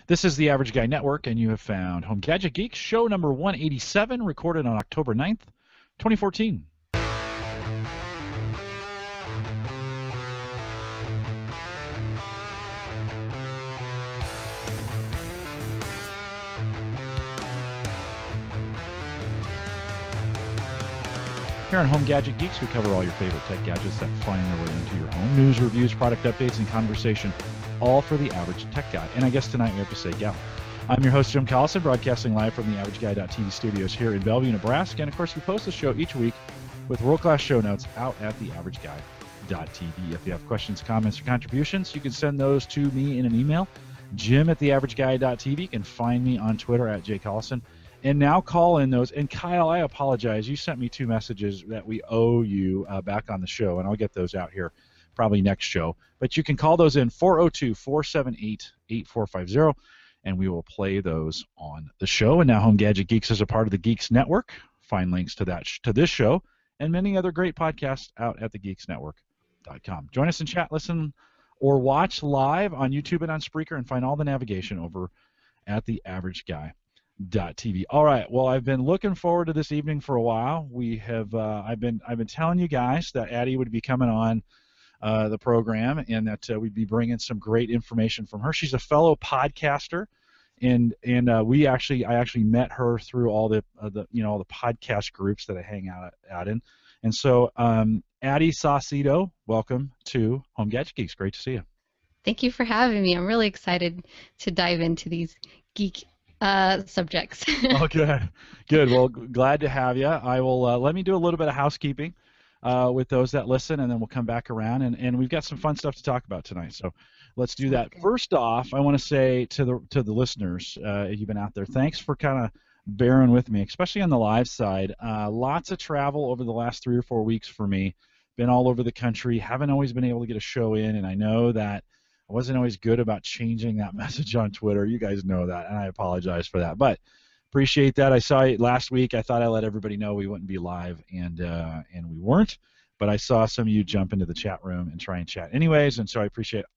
This is the Average Guy Network, and you have found Home Gadget Geeks, show number 187, recorded on October 9th, 2014. Here on Home Gadget Geeks, we cover all your favorite tech gadgets that find their way into your home. News, reviews, product updates, and conversation, all for the average tech guy. And I guess tonight we have to say gal. I'm your host, Jim Collison, broadcasting live from the AverageGuy.tv studios here in Bellevue, Nebraska. And, of course, we post the show each week with world-class show notes out at the AverageGuy.tv. If you have questions, comments, or contributions, you can send those to me in an email, jim@theaverageguy.tv. You can find me on Twitter at jcollison. And now call in those. And Kyle, I apologize. You sent me 2 messages that we owe you back on the show, and I'll get those out here probably next show. But you can call those in 402-478-8450, and we will play those on the show. And now Home Gadget Geeks is a part of the Geeks Network. Find links to that to this show and many other great podcasts out at thegeeksnetwork.com. Join us in chat, listen, or watch live on YouTube and on Spreaker, and find all the navigation over at the AverageGuy.tv. All right. Well, I've been looking forward to this evening for a while. We have I've been telling you guys that Addy would be coming on the program, and that we'd be bringing some great information from her. She's a fellow podcaster, and I actually met her through all the podcast groups that I hang out in. And so, Addy Saucedo, welcome to Home Gadget Geeks. Great to see you. Thank you for having me. I'm really excited to dive into these geek subjects. Okay, good. Well, glad to have you. I will let me do a little bit of housekeeping with those that listen, and then we'll come back around, and we've got some fun stuff to talk about tonight. So let's do that. Okay. First off, I want to say to the listeners, you've been out there, thanks for kind of bearing with me, especially on the live side. Lots of travel over the last 3 or 4 weeks for me. Been all over the country. Haven't always been able to get a show in, and I know that I wasn't always good about changing that message on Twitter. You guys know that, and I apologize for that. But appreciate that. I saw it last week. I thought I let everybody know we wouldn't be live, and we weren't. But I saw some of you jump into the chat room and try and chat anyways, and so I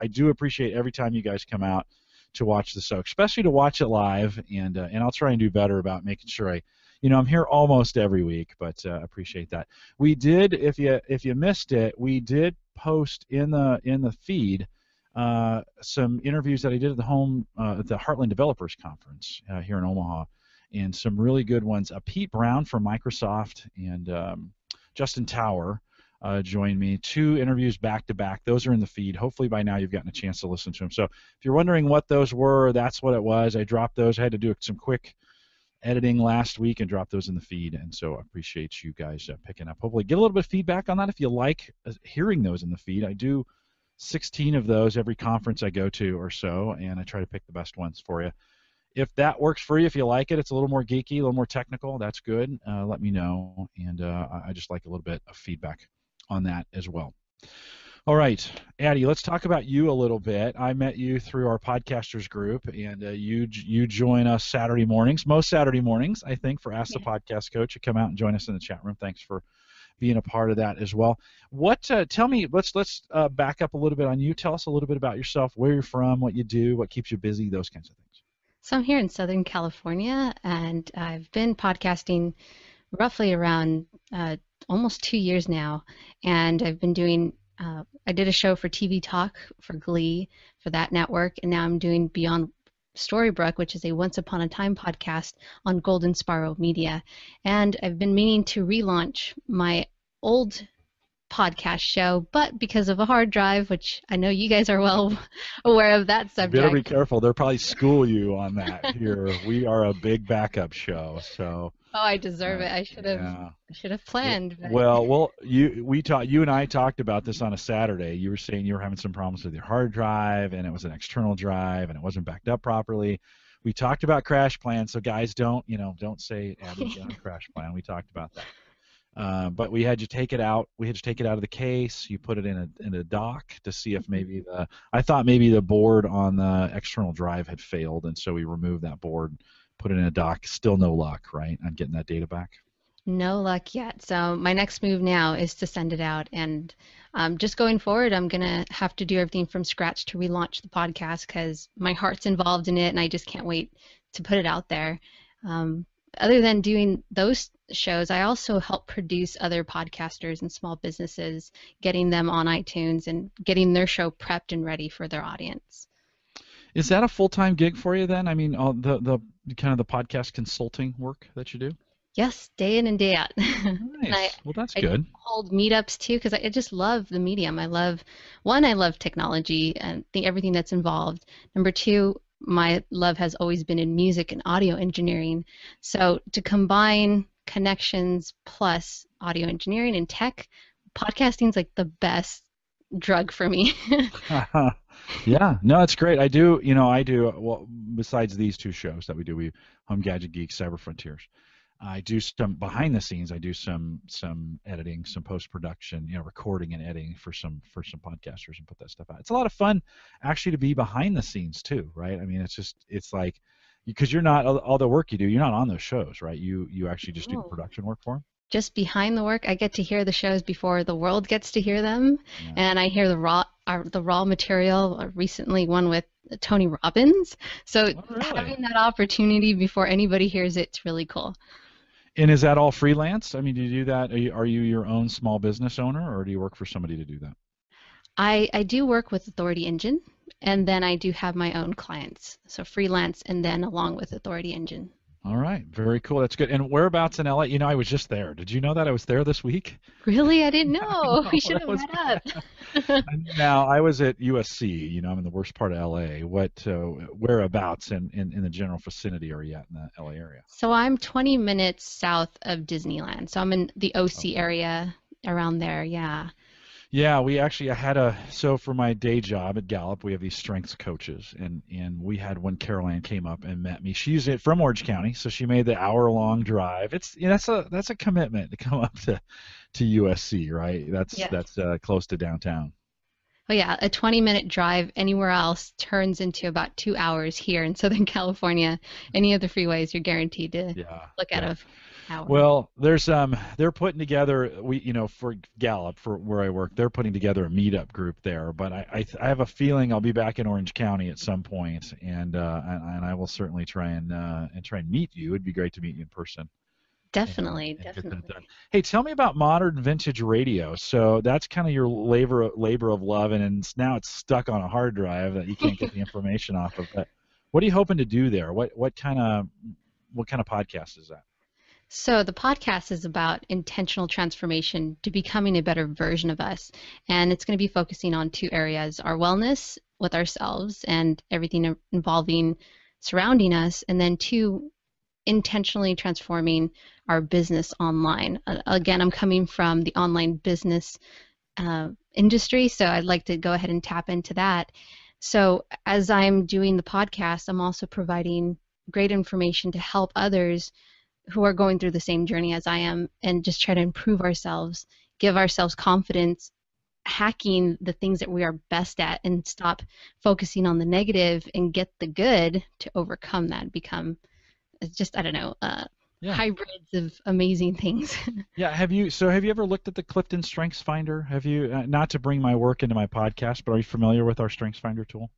do appreciate every time you guys come out to watch the show, especially to watch it live, and I'll try and do better about making sure I'm here almost every week, but appreciate that. We did, if you missed it, we did post in the feed some interviews that I did at the Heartland Developers Conference here in Omaha, and some really good ones. Pete Brown from Microsoft and Justin Tower joined me. 2 interviews back to back. Those are in the feed. Hopefully by now you've gotten a chance to listen to them. So if you're wondering what those were, that's what it was. I dropped those. I had to do some quick editing last week and drop those in the feed, and so I appreciate you guys picking up. Hopefully get a little bit of feedback on that if you like hearing those in the feed. I do 16 of those every conference I go to or so, and I try to pick the best ones for you. If that works for you, if you like it, it's a little more geeky, a little more technical, that's good. Let me know, and I just like a little bit of feedback on that as well. All right, Addy, let's talk about you a little bit. I met you through our podcasters group, and you join us Saturday mornings, most Saturday mornings, I think, for Ask the Podcast Coach. You come out and join us in the chat room. Thanks for being a part of that as well. Tell me, let's back up a little bit on you. Tell us a little bit about yourself, where you're from, what you do, what keeps you busy, those kinds of things. So I'm here in Southern California, and I've been podcasting roughly around almost 2 years now, and I've been doing I did a show for TV Talk for Glee for that network, and now I'm doing Beyond Storybrooke, which is a Once Upon a Time podcast on Golden Sparrow Media. And I've been meaning to relaunch my old podcast show, but because of a hard drive, which I know you guys are well aware of that subject. You better be careful. They'll probably school you on that here. We are a big backup show, so. Oh, I deserve it. I should have planned. But. Well, you and I talked about this on a Saturday. You were saying you were having some problems with your hard drive, and it was an external drive, and it wasn't backed up properly. We talked about crash plans, so guys, don't say Addy's on a crash plan. We talked about that. But we had you take it out. We had you take it out of the case. You put it in a dock to see if maybe I thought maybe the board on the external drive had failed, and so we removed that board, put it in a dock. Still no luck, right, on getting that data back? No luck yet. So my next move now is to send it out, and just going forward, I'm gonna have to do everything from scratch to relaunch the podcast because my heart's involved in it, and I just can't wait to put it out there. Um, Other than doing those shows, I also help produce other podcasters and small businesses, getting them on iTunes and getting their show prepped and ready for their audience. Is that a full-time gig for you then? I mean, all the kind of the podcast consulting work that you do? Yes, day in and day out. And Nice. Well, that's I good. hold meetups too because I just love the medium. I love, one, I love technology and think everything that's involved. Number two, my love has always been in music and audio engineering. So to combine connections plus audio engineering and tech, podcasting's like the best drug for me. Yeah, no, it's great. I do, well, besides these two shows that we do, we Home Gadget Geek, Cyber Frontiers. I do some behind the scenes. I do some editing, some post production, recording and editing for some podcasters and put that stuff out. It's a lot of fun, actually, to be behind the scenes too, right? I mean, it's like because you're not all the work you do, you're not on those shows, right? You actually just do the Oh. production work for them. Just behind the work, I get to hear the shows before the world gets to hear them, Yeah. and I hear the raw material. Recently, one with Tony Robbins. So Oh, really? having that opportunity before anybody hears it's really cool. And is that all freelance? I mean, do you do that? Are you your own small business owner, or do you work for somebody to do that? I do work with Authority Engine, and then I do have my own clients, so freelance, and then along with Authority Engine. All right, very cool. That's good. And whereabouts in LA? I was just there. Did you know that I was there this week? Really, I didn't know. No, We should that have was. met up. Now I was at USC. I'm in the worst part of LA. Whereabouts in the general vicinity are you at in the LA area? So I'm 20 minutes south of Disneyland. So I'm in the OC Okay. area around there. Yeah. Yeah, I had so for my day job at Gallup, we have these strengths coaches, and we had one. Caroline came up and met me. She's from Orange County, so she made the hour-long drive. That's a commitment to come up to USC, right? That's Yeah. that's close to downtown. Oh yeah, a 20-minute drive anywhere else turns into about 2 hours here in Southern California. Any of the freeways, you're guaranteed to Yeah, look at yeah. a hour. Well, they're putting together for Gallup for where I work, they're putting together a meetup group there. But I have a feeling I'll be back in Orange County at some point, and I will certainly try and meet you. It'd be great to meet you in person Definitely, and get that done. definitely. Hey, tell me about modern vintage radio. So that's kind of your labor of love, and now it's stuck on a hard drive that you can't get the information off of. But what are you hoping to do there? What kind of podcast is that? So the podcast is about intentional transformation to becoming a better version of us. And it's going to be focusing on two areas, our wellness with ourselves and everything involving surrounding us, and then two, intentionally transforming our business online. Again, I'm coming from the online business industry, so I'd like to go ahead and tap into that. So as I'm doing the podcast, I'm also providing great information to help others who are going through the same journey as I am and just try to improve ourselves, give ourselves confidence, hacking the things that we are best at and stop focusing on the negative and get the good to overcome that, become just, I don't know, Yeah. hybrids of amazing things. Yeah, have you ever looked at the Clifton Strengths Finder? Have you not to bring my work into my podcast, but are you familiar with our Strengths Finder tool?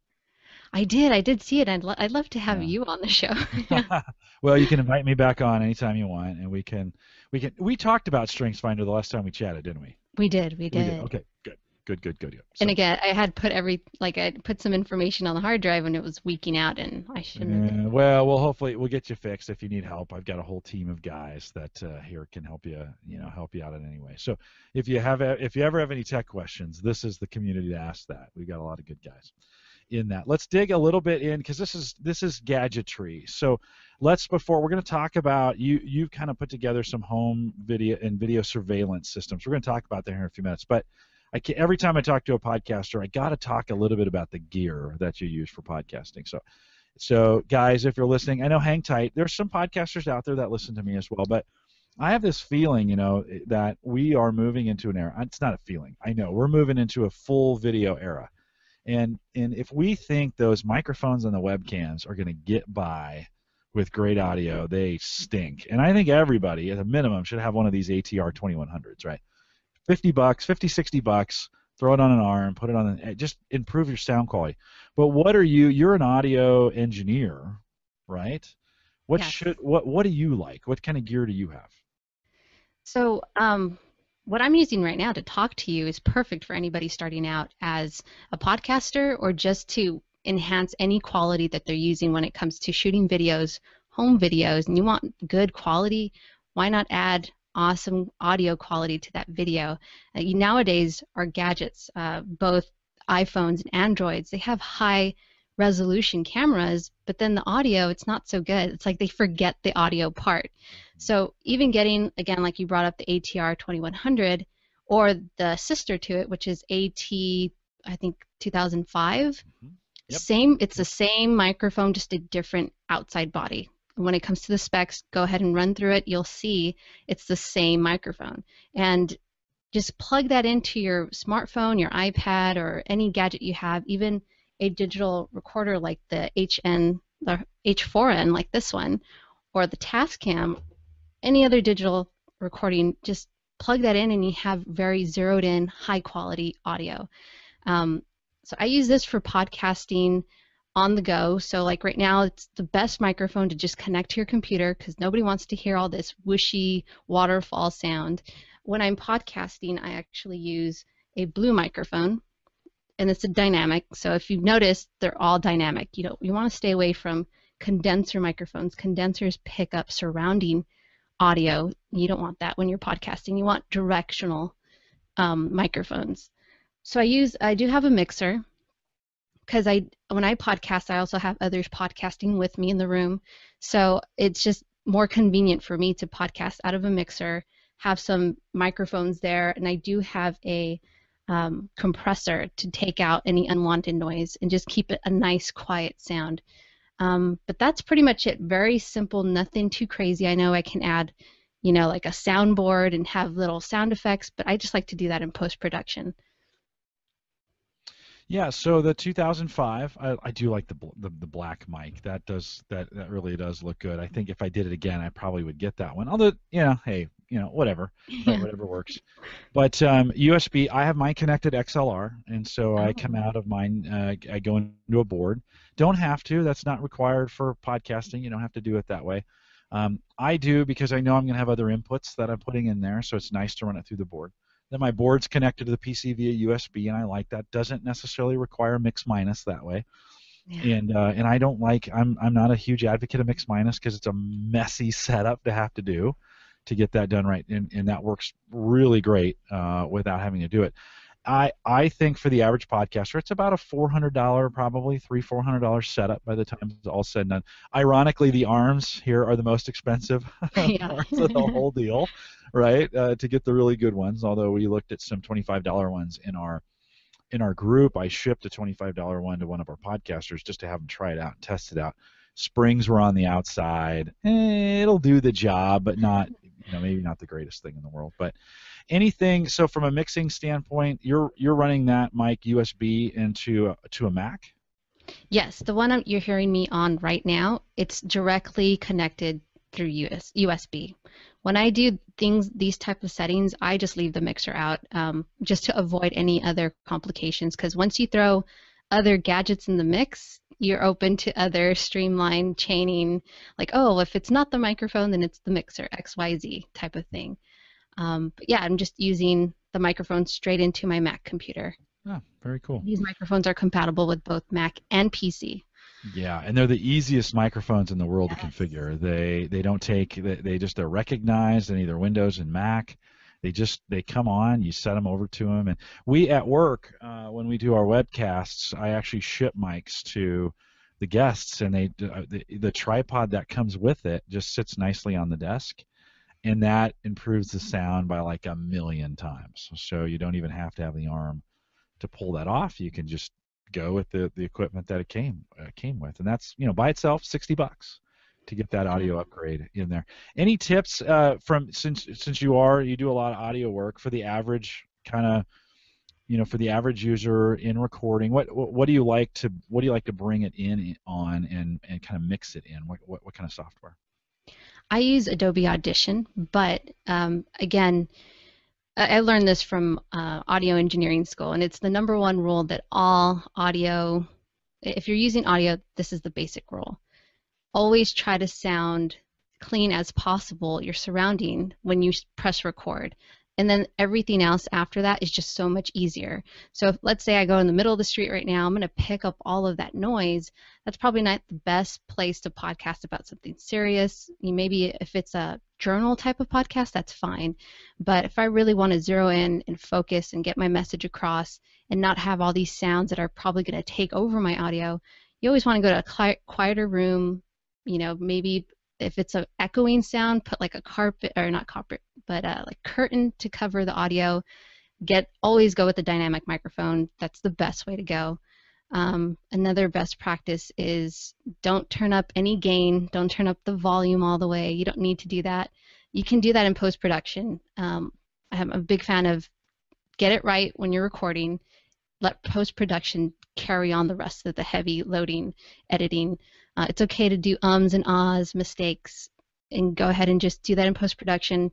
I did see it. I'd love to have Yeah. you on the show. Yeah, Well, you can invite me back on anytime you want, and we talked about Strengths Finder the last time we chatted, didn't we? we did, we We did. did. Okay, good. Good, good, good. Yeah. And So, again, I had I put some information on the hard drive and it was leaking out, and I shouldn't have done well, hopefully we'll get you fixed. If you need help, I've got a whole team of guys that here can help you out in any way. So if you ever have any tech questions, this is the community to ask that. We've got a lot of good guys in that. Let's dig a little bit in because this is gadgetry. So before we're going to talk about you've kind of put together some home video and video surveillance systems. We're going to talk about that here in a few minutes, but every time I talk to a podcaster, I got to talk a little bit about the gear that you use for podcasting. So guys, if you're listening, I know hang tight. There's some podcasters out there that listen to me as well, but I have this feeling, that we are moving into an era. It's not a feeling. I know we're moving into a full video era. And if we think those microphones and the webcams are going to get by with great audio, they stink. And I think everybody, at a minimum, should have one of these ATR 2100s, right? 50 bucks, 50, 60 bucks, throw it on an arm, put it on just improve your sound quality. But what are you're an audio engineer, right? Yes. What do you like? What kind of gear do you have? So, what I'm using right now to talk to you is perfect for anybody starting out as a podcaster or just to enhance any quality that they're using when it comes to shooting videos, home videos, and you want good quality. Why not add awesome audio quality to that video? Nowadays, our gadgets, both iPhones and Androids, they have high resolution cameras, but then the audio, it's not so good. It's like they forget the audio part. So even getting, again, like you brought up the ATR 2100 or the sister to it, which is AT, I think 2005, Hmm. Yep. it's the same microphone, just a different outside body. When it comes to the specs, go ahead and run through it. You'll see it's the same microphone. And just plug that into your smartphone, your iPad, or any gadget you have, even a digital recorder like the H4n, like this one, or the Tascam, any other digital recording, just plug that in and you have very zeroed in, high quality audio. Um, so I use this for podcasting on the go. So like right now, it's the best microphone to just connect to your computer because nobody wants to hear all this whooshy waterfall sound. When I'm podcasting, I actually use a blue microphone and it's a dynamic. So if you've noticed, they're all dynamic. You want to stay away from condenser microphones. Condensers pick up surrounding audio. You don't want that when you're podcasting. You want directional microphones. So I do have a mixer because when I podcast, I also have others podcasting with me in the room. So it's just more convenient for me to podcast out of a mixer, have some microphones there, and I do have a compressor to take out any unwanted noise and just keep it a nice quiet sound. But that's pretty much it. Very simple, nothing too crazy. I know I can add, like a soundboard and have little sound effects, but I just like to do that in post-production. Yeah, so the 2005, I do like the black mic. That really does look good. I think if I did it again, I probably would get that one. Although, hey, whatever, right? Yeah. Whatever works. But USB, I have mine connected XLR, and so I come Oh, out of mine. I go into a board. Don't have to. That's not required for podcasting. You don't have to do it that way. I do because I know I'm going to have other inputs that I'm putting in there, so it's nice to run it through the board. Then my board's connected to the PC via USB, and I like that. Doesn't necessarily require mix minus that way. yeah. And I don't like. I'm not a huge advocate of mix minus because it's a messy setup to have to do to get that done right, and that works really great without having to do it. I think for the average podcaster, it's about a $400, probably $400 setup by the time it's all said and done. Ironically, the arms here are the most expensive Yeah. parts of the whole deal, right? To get the really good ones. Although we looked at some $25 ones in our group, I shipped a $25 one to one of our podcasters just to have them try it out and test it out. Springs were on the outside. It'll do the job, but not, maybe not the greatest thing in the world. But anything. So from a mixing standpoint, you're running that mic USB into to a Mac. Yes, the one you're hearing me on right now, it's directly connected through USB. When I do these type of settings, I just leave the mixer out, just to avoid any other complications. Because once you throw other gadgets in the mix, you're open to other streamline chaining, like, oh, if it's not the microphone, then it's the mixer, XYZ type of thing. But yeah, I'm just using the microphone straight into my Mac computer. Oh, very cool. These microphones are compatible with both Mac and PC. Yeah, and they're the easiest microphones in the world to Yes. configure. They don't take they just are recognized in either Windows and Mac. They come on. You set them over to them, and we at work when we do our webcasts, I actually ship mics to the guests, and the tripod that comes with it just sits nicely on the desk, and that improves the sound by like a million times. So you don't even have to have the arm to pull that off. You can just go with the equipment that it came with, and that's by itself $60 to get that Yeah. audio upgrade in there. Any tips from since you do a lot of audio work for the average kind of for the average user in recording, what do you like to bring it in on and kind of mix it in? What kind of software? I use Adobe Audition, but again, I learned this from audio engineering school, and it's the number one rule that all audio, if you're using audio, this is the basic rule. Always try to sound clean as possible your surrounding when you press record. And then everything else after that is just so much easier. So if, let's say I go in the middle of the street right now, I'm going to pick up all of that noise. That's probably not the best place to podcast about something serious. Maybe if it's a journal type of podcast, that's fine. But if I really want to zero in and focus and get my message across and not have all these sounds that are probably going to take over my audio, you always want to go to a quieter room, maybe if it's an echoing sound, put like a carpet, or not carpet, but like curtain to cover the audio. Always go with the dynamic microphone. That's the best way to go. Another best practice is don't turn up any gain. Don't turn up the volume all the way. You don't need to do that. You can do that in post-production. I'm a big fan of get it right when you're recording. Let post-production carry on the rest of the heavy loading, editing. It's okay to do ums and ahs, mistakes, and go ahead and just do that in post-production.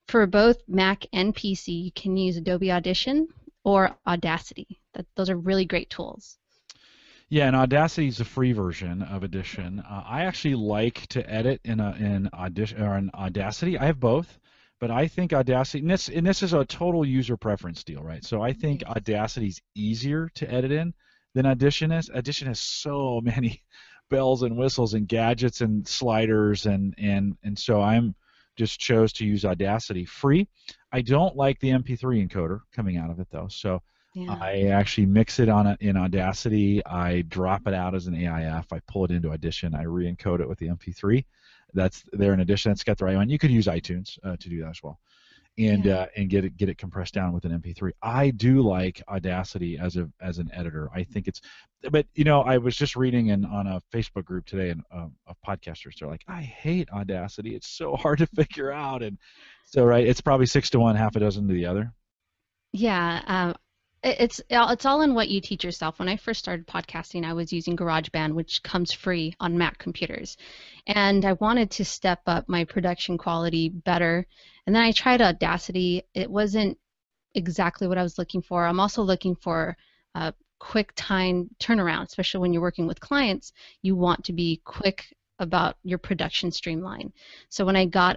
For both Mac and PC, you can use Adobe Audition or Audacity. Those are really great tools. Yeah, and Audacity is a free version of Audition. I actually like to edit in Audition or in Audacity. I have both, but I think Audacity, and this is a total user preference deal, right? So I think Yes. Audacity is easier to edit in than Audition is. Audition has so many bells and whistles and gadgets and sliders, and so I'm just chose to use Audacity free. I don't like the MP3 encoder coming out of it though, so Yeah. I actually mix it in Audacity. I drop it out as an AIF. I pull it into Audition. I re-encode it with the MP3. That's there in Audition. That's got the right one. You could use iTunes to do that as well, Yeah. and get it compressed down with an MP3. I do like Audacity as an editor. I think it's, but I was just reading on a Facebook group today of podcasters. They're like, I hate Audacity. It's so hard to figure out, and so right, it's probably 6 to 1, half a dozen to the other. Yeah. It's all in what you teach yourself. When I first started podcasting, I was using GarageBand, which comes free on Mac computers, and I wanted to step up my production quality better. And then I tried Audacity. It wasn't exactly what I was looking for. I'm also looking for a quick time turnaround, especially when you're working with clients. You want to be quick about your production streamline. So when I got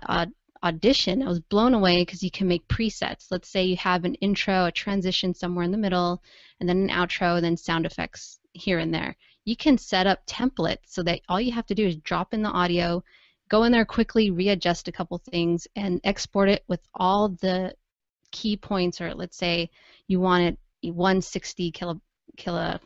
Audition, I was blown away because you can make presets. Let's say you have an intro, a transition somewhere in the middle, and then an outro, and then sound effects here and there. You can set up templates so that all you have to do is drop in the audio, go in there quickly, readjust a couple things, and export it with all the key points, or let's say you want it 160 kilo I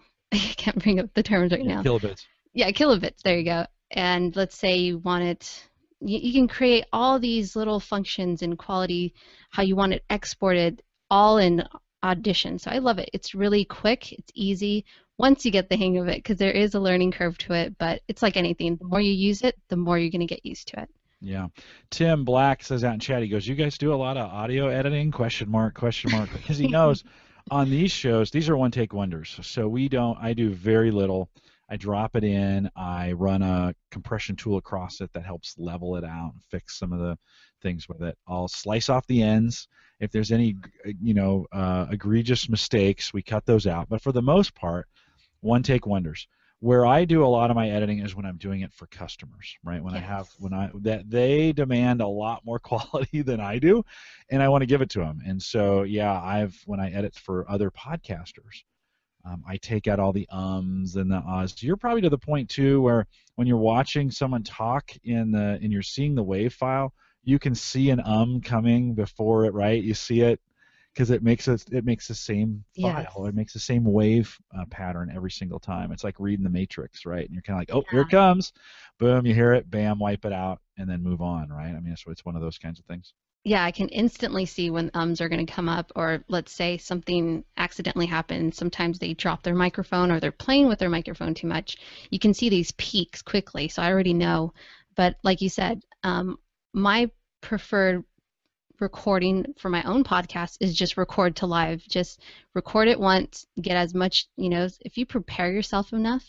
can't bring up the terms right Yeah, now. kilobits. Yeah, kilobits, there you go. And let's say you want it, you can create all these little functions and quality, how you want it exported, all in Audition. So I love it. It's really quick, it's easy once you get the hang of it, because there is a learning curve to it, but it's like anything. The more you use it, the more you're going to get used to it. Yeah. Tim Black says out in chat, he goes, "You guys do a lot of audio editing?" Question mark, question mark. Because he knows on these shows, these are one take wonders. So I do very little. I drop it in, I run a compression tool across it that helps level it out and fix some of the things with it. I'll slice off the ends. If there's any, egregious mistakes, we cut those out. But for the most part, one take wonders. Where I do a lot of my editing is when I'm doing it for customers, right? Yes. That they demand a lot more quality than I do, and I want to give it to them. And so yeah, when I edit for other podcasters, I take out all the ums and the ahs. You're probably to the point too where when you're watching someone talk and you're seeing the wave file, you can see an coming before it, right? You see it because it makes the same file. Yes. It makes the same wave pattern every single time. It's like reading the Matrix, right? And you're kind of like, oh, here Yeah. it comes, boom, you hear it, bam, wipe it out, and then move on, right? I mean, it's one of those kinds of things. Yeah, I can instantly see when ums are going to come up, or let's say something accidentally happened. Sometimes they drop their microphone or they're playing with their microphone too much. You can see these peaks quickly, so I already know. But like you said, my preferred recording for my own podcast is just record to live. Just record it once, get as much, if you prepare yourself enough,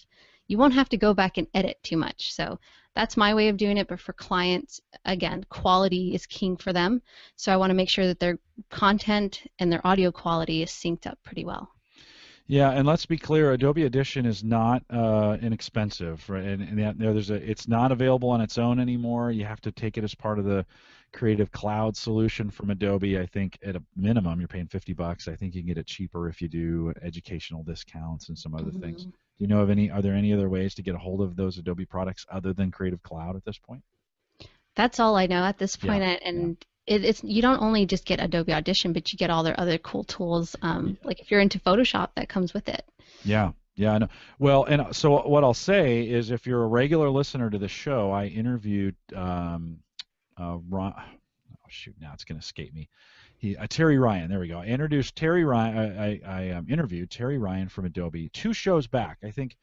you won't have to go back and edit too much. So that's my way of doing it. But for clients, again, quality is king for them. So I want to make sure that their content and their audio quality is synced up pretty well. Yeah, and let's be clear, Adobe Audition is not inexpensive, right? It's not available on its own anymore. You have to take it as part of the Creative Cloud solution from Adobe. I think at a minimum you're paying $50. I think you can get it cheaper if you do educational discounts and some other things. Do you know of are there any other ways to get a hold of those Adobe products other than Creative Cloud at this point? That's all I know at this point, Yeah, and it's you don't only just get Adobe Audition, but you get all their other cool tools. Like if you're into Photoshop, that comes with it. yeah, I know. Well, and so what I'll say is, if you're a regular listener to the show, I interviewed Ron. Oh shoot, now it's going to escape me. Terry Ryan. There we go. I introduced Terry Ryan. I interviewed Terry Ryan from Adobe 2 shows back. I think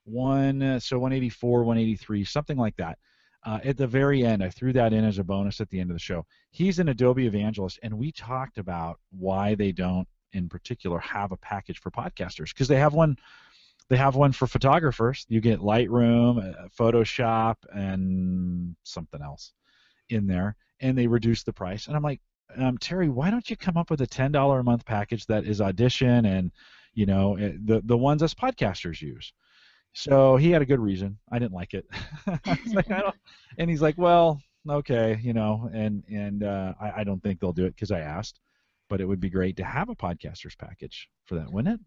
184, 183, something like that. At the very end, I threw that in as a bonus at the end of the show. He's an Adobe evangelist, and we talked about why they don't, in particular, have a package for podcasters, because they have one. They have one for photographers. You get Lightroom, Photoshop, and something else in there, and they reduce the price. And I'm like, Terry, why don't you come up with a $10 a month package that is Audition and the ones us podcasters use? So he had a good reason. I didn't like it. I was like, and he's like, well, okay, I don't think they'll do it because I asked, but it would be great to have a podcaster's package for that, wouldn't it?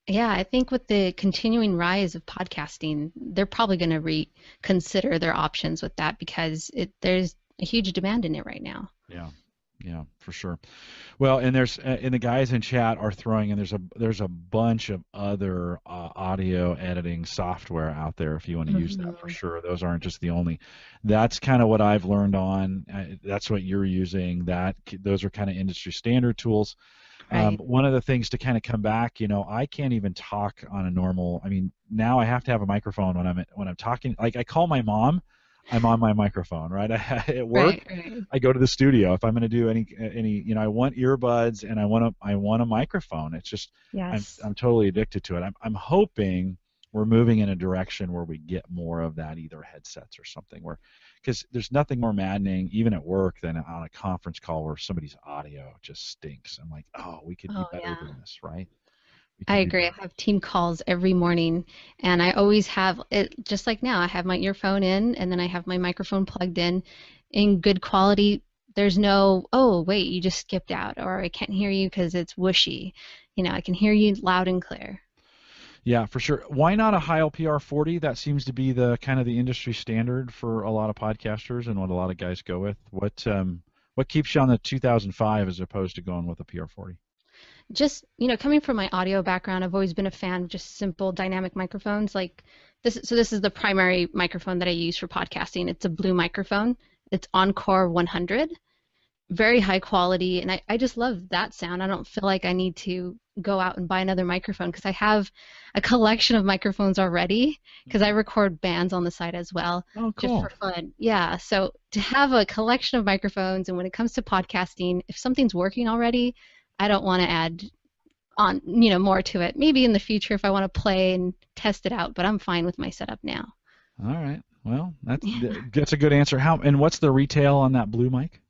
Yeah, I think with the continuing rise of podcasting, they're probably going to reconsider their options with that because there's a huge demand in it right now. Yeah, for sure. Well, and the guys in chat are throwing in. There's a bunch of other audio editing software out there if you want to use that for sure. Those aren't just the only. That's kind of what I've learned on. That's what you're using. Those are kind of industry standard tools. Right. One of the things to kind of come back, I can't even talk on a normal. I mean, now I have to have a microphone when I'm talking. Like I call my mom. I'm on my microphone, right? At work, Right. I go to the studio. If I'm going to do any, I want earbuds and I want a microphone. It's just, Yes. I'm totally addicted to it. I'm hoping we're moving in a direction where we get more of that, either headsets or something, because there's nothing more maddening, even at work, than on a conference call where somebody's audio just stinks. I'm like, oh, we could be better than this, right? I agree. I have team calls every morning, and I always have it just like now. I have my earphone in, and then I have my microphone plugged in good quality. There's no, oh, wait, you just skipped out, or I can't hear you because it's whooshy. I can hear you loud and clear. Yeah, for sure. Why not a Heil PR40? That seems to be the kind of the industry standard for a lot of podcasters and what a lot of guys go with. What keeps you on the 2005 as opposed to going with a PR40? Just, coming from my audio background, I've always been a fan of just simple dynamic microphones like this. So this is the primary microphone that I use for podcasting. It's a blue microphone. It's Encore 100. Very high quality, and I just love that sound. I don't feel like I need to go out and buy another microphone because I have a collection of microphones already because I record bands on the side as well. Oh, cool. Just for fun. Yeah, so to have a collection of microphones, and when it comes to podcasting, if something's working already, I don't want to add on, more to it. Maybe in the future if I want to play and test it out, but I'm fine with my setup now. All right. Well, that's a good answer. And what's the retail on that blue mic?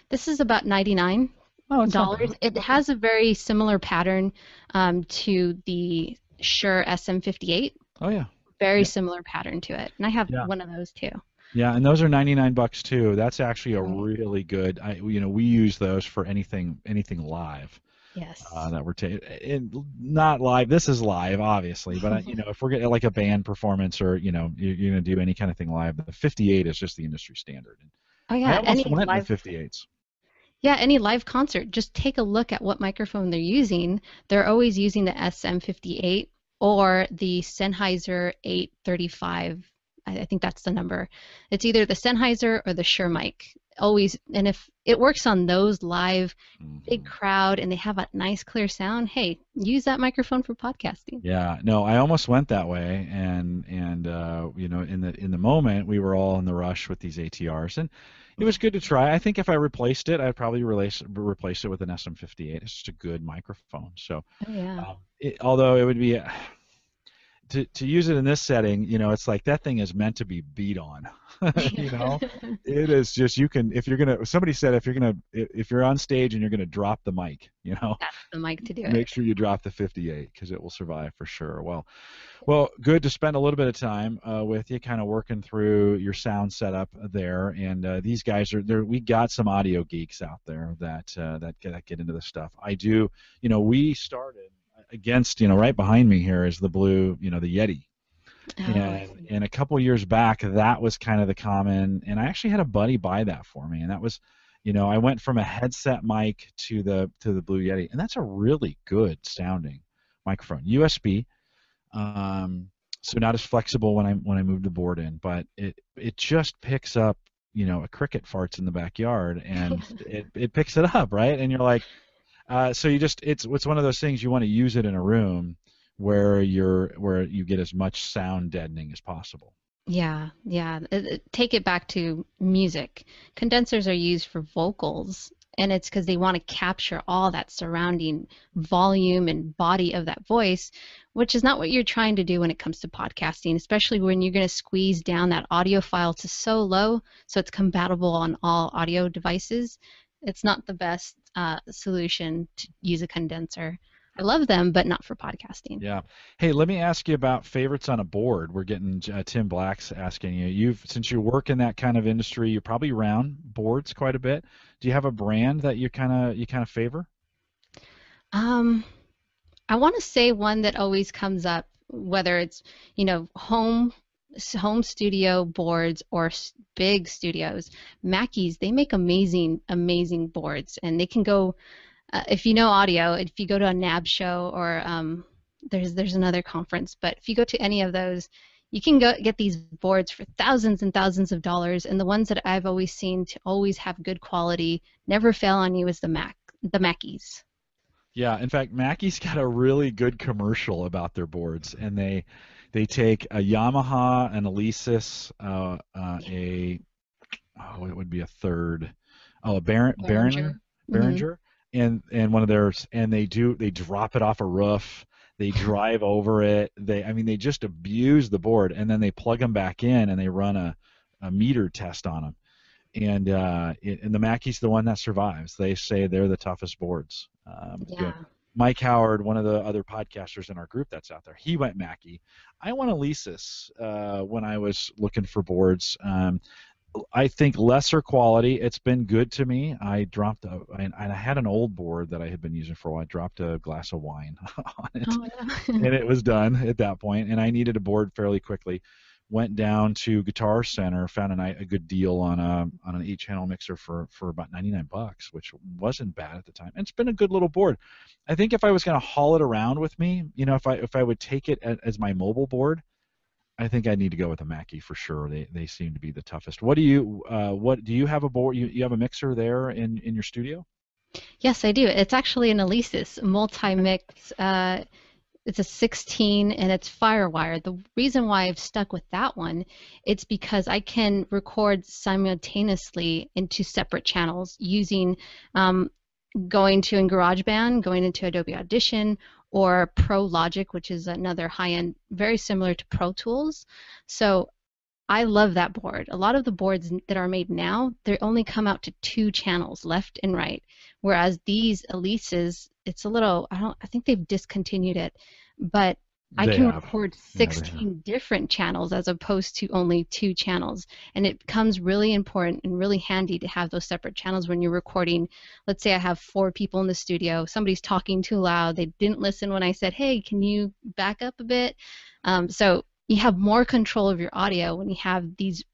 This is about $99. Oh, it's not bad. It has a very similar pattern to the Shure SM58. Oh yeah. Very similar pattern to it, and I have one of those too. Yeah, and those are $99 too. That's actually a really good. We use those for anything live. Yes. That we're taking, not live. This is live, obviously, but if we're getting like a band performance or you're gonna do any kind of thing live, the 58 is just the industry standard. Oh yeah. I almost went with 58s. Yeah, any live concert, just take a look at what microphone they're using. They're always using the SM58 or the Sennheiser 835 I think that's the number. It's either the Sennheiser or the Shure mic. Always, and if it works on those live, big Hmm. crowd, and they have a nice clear sound, hey, use that microphone for podcasting. Yeah, no, I almost went that way, and in the moment we were all in the rush with these ATRs, and it was good to try. I think if I replaced it, I'd probably replace it with an SM58. It's just a good microphone. So, Oh yeah. although it would be to use it in this setting, it's like that thing is meant to be beat on. you know, it is just you can if you're gonna. Somebody said if you're on stage and you're gonna drop the mic, That's the mic to do make it. sure you drop the 58 because it will survive for sure. Well, good to spend a little bit of time with you, kind of working through your sound setup there. And these guys are there. We got some audio geeks out there that get into this stuff. I do. We started against. Right behind me here is the blue. The Yeti. Oh, I And a couple years back, that was kind of the common. And I actually had a buddy buy that for me, and that was. I went from a headset mic to the Blue Yeti, and that's a really good sounding microphone. USB, so not as flexible when I move the board in, but it just picks up, a cricket farts in the backyard, and it picks it up, right? And you're like, so it's one of those things you want to use it in a room where you get as much sound deadening as possible. Yeah, yeah. Take it back to music. Condensers are used for vocals, and it's because they want to capture all that surrounding volume and body of that voice, which is not what you're trying to do when it comes to podcasting, especially when you're going to squeeze down that audio file to so low so it's compatible on all audio devices. It's not the best solution to use a condenser. I love them, but not for podcasting. Yeah. Hey, let me ask you about favorites on a board. We're getting Tim Black's asking you. Since you work in that kind of industry, you're probably around boards quite a bit. Do you have a brand that you kind of favor? Um, I want to say one that always comes up, whether it's, home studio boards or big studios. Mackey's, they make amazing, amazing boards, and they can go, if you know audio, if you go to a NAB show or there's another conference, but if you go to any of those, you can go get these boards for thousands and thousands of dollars, and the ones that I've always seen to always have good quality, never fail on you is the Mackeys. Yeah, in fact, Mackey's got a really good commercial about their boards, and they take a Yamaha, an Alesis, it would be a third, a Behringer. Hmm. Behringer, and one of theirs, and they drop it off a roof, they drive over it, they just abuse the board, and then they plug them back in and they run a meter test on them, and the Mackey's the one that survives. They say they're the toughest boards. Yeah. Mike Howard, one of the other podcasters in our group that's out there, he went Mackey. I went Alesis when I was looking for boards. I think lesser quality. It's been good to me. I had an old board that I had been using for a while. I dropped a glass of wine on it, Oh yeah. and it was done at that point. And I needed a board fairly quickly. Went down to Guitar Center, found a good deal on an 8-channel mixer for about $99, which wasn't bad at the time. And it's been a good little board. I think if I was going to haul it around with me, if I would take it as my mobile board, I think I need to go with a Mackie for sure. They seem to be the toughest. What do you have a board? You have a mixer there in your studio? Yes, I do. It's actually an Alesis multi-mix. It's a 16 and it's Firewire. The reason why I've stuck with that one, it's because I can record simultaneously into separate channels using going to in GarageBand, going into Adobe Audition, or Pro Logic, which is another high-end, very similar to Pro Tools. So I love that board. A lot of the boards that are made now, they only come out to two channels, left and right. Whereas these Elises, it's a little, I think they've discontinued it, but I They can have. record Yeah, they have. 16 different channels as opposed to only two channels. And it becomes really important and really handy to have those separate channels when you're recording. Let's say I have four people in the studio, somebody's talking too loud, they didn't listen when I said, hey, can you back up a bit? So you have more control of your audio when you have these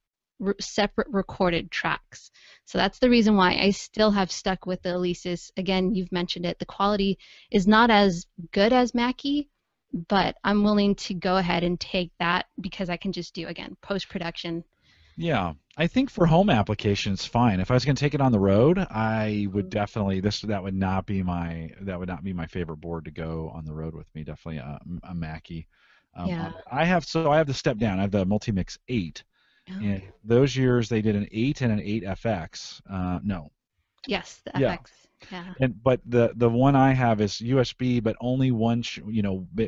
separate recorded tracks. So that's the reason why I still have stuck with the Alesis. Again, you've mentioned it. The quality is not as good as Mackie, but I'm willing to go ahead and take that because I can just do, again, post-production. Yeah, I think for home applications, fine. If I was going to take it on the road, I would Mhm. definitely that would not be my favorite board to go on the road with me. Definitely a Mackie. Yeah. I have the step down. I have the Multimix 8, and Okay. those years they did an 8 and an 8FX. No, Yes, the yeah, FX. Yeah. but the one I have is USB, but only one,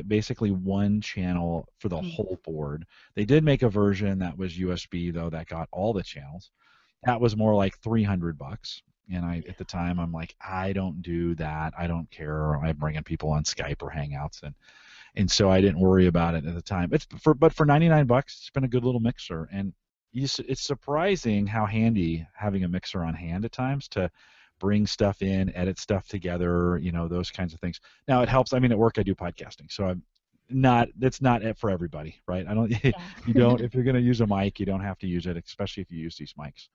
basically one channel for the Mhm. whole board. They did make a version that was USB though that got all the channels. That was more like $300. And at the time, I'm like, I don't do that. I don't care. I'm bringing people on Skype or Hangouts, and so I didn't worry about it at the time. But for $99, it's been a good little mixer, and it's surprising how handy having a mixer on hand at times to bring stuff in, edit stuff together, those kinds of things. Now it helps. I mean, at work I do podcasting, so I'm not. That's not it for everybody, right? I don't. You don't. Yeah. If you're going to use a mic, you don't have to use it, especially if you use these mics.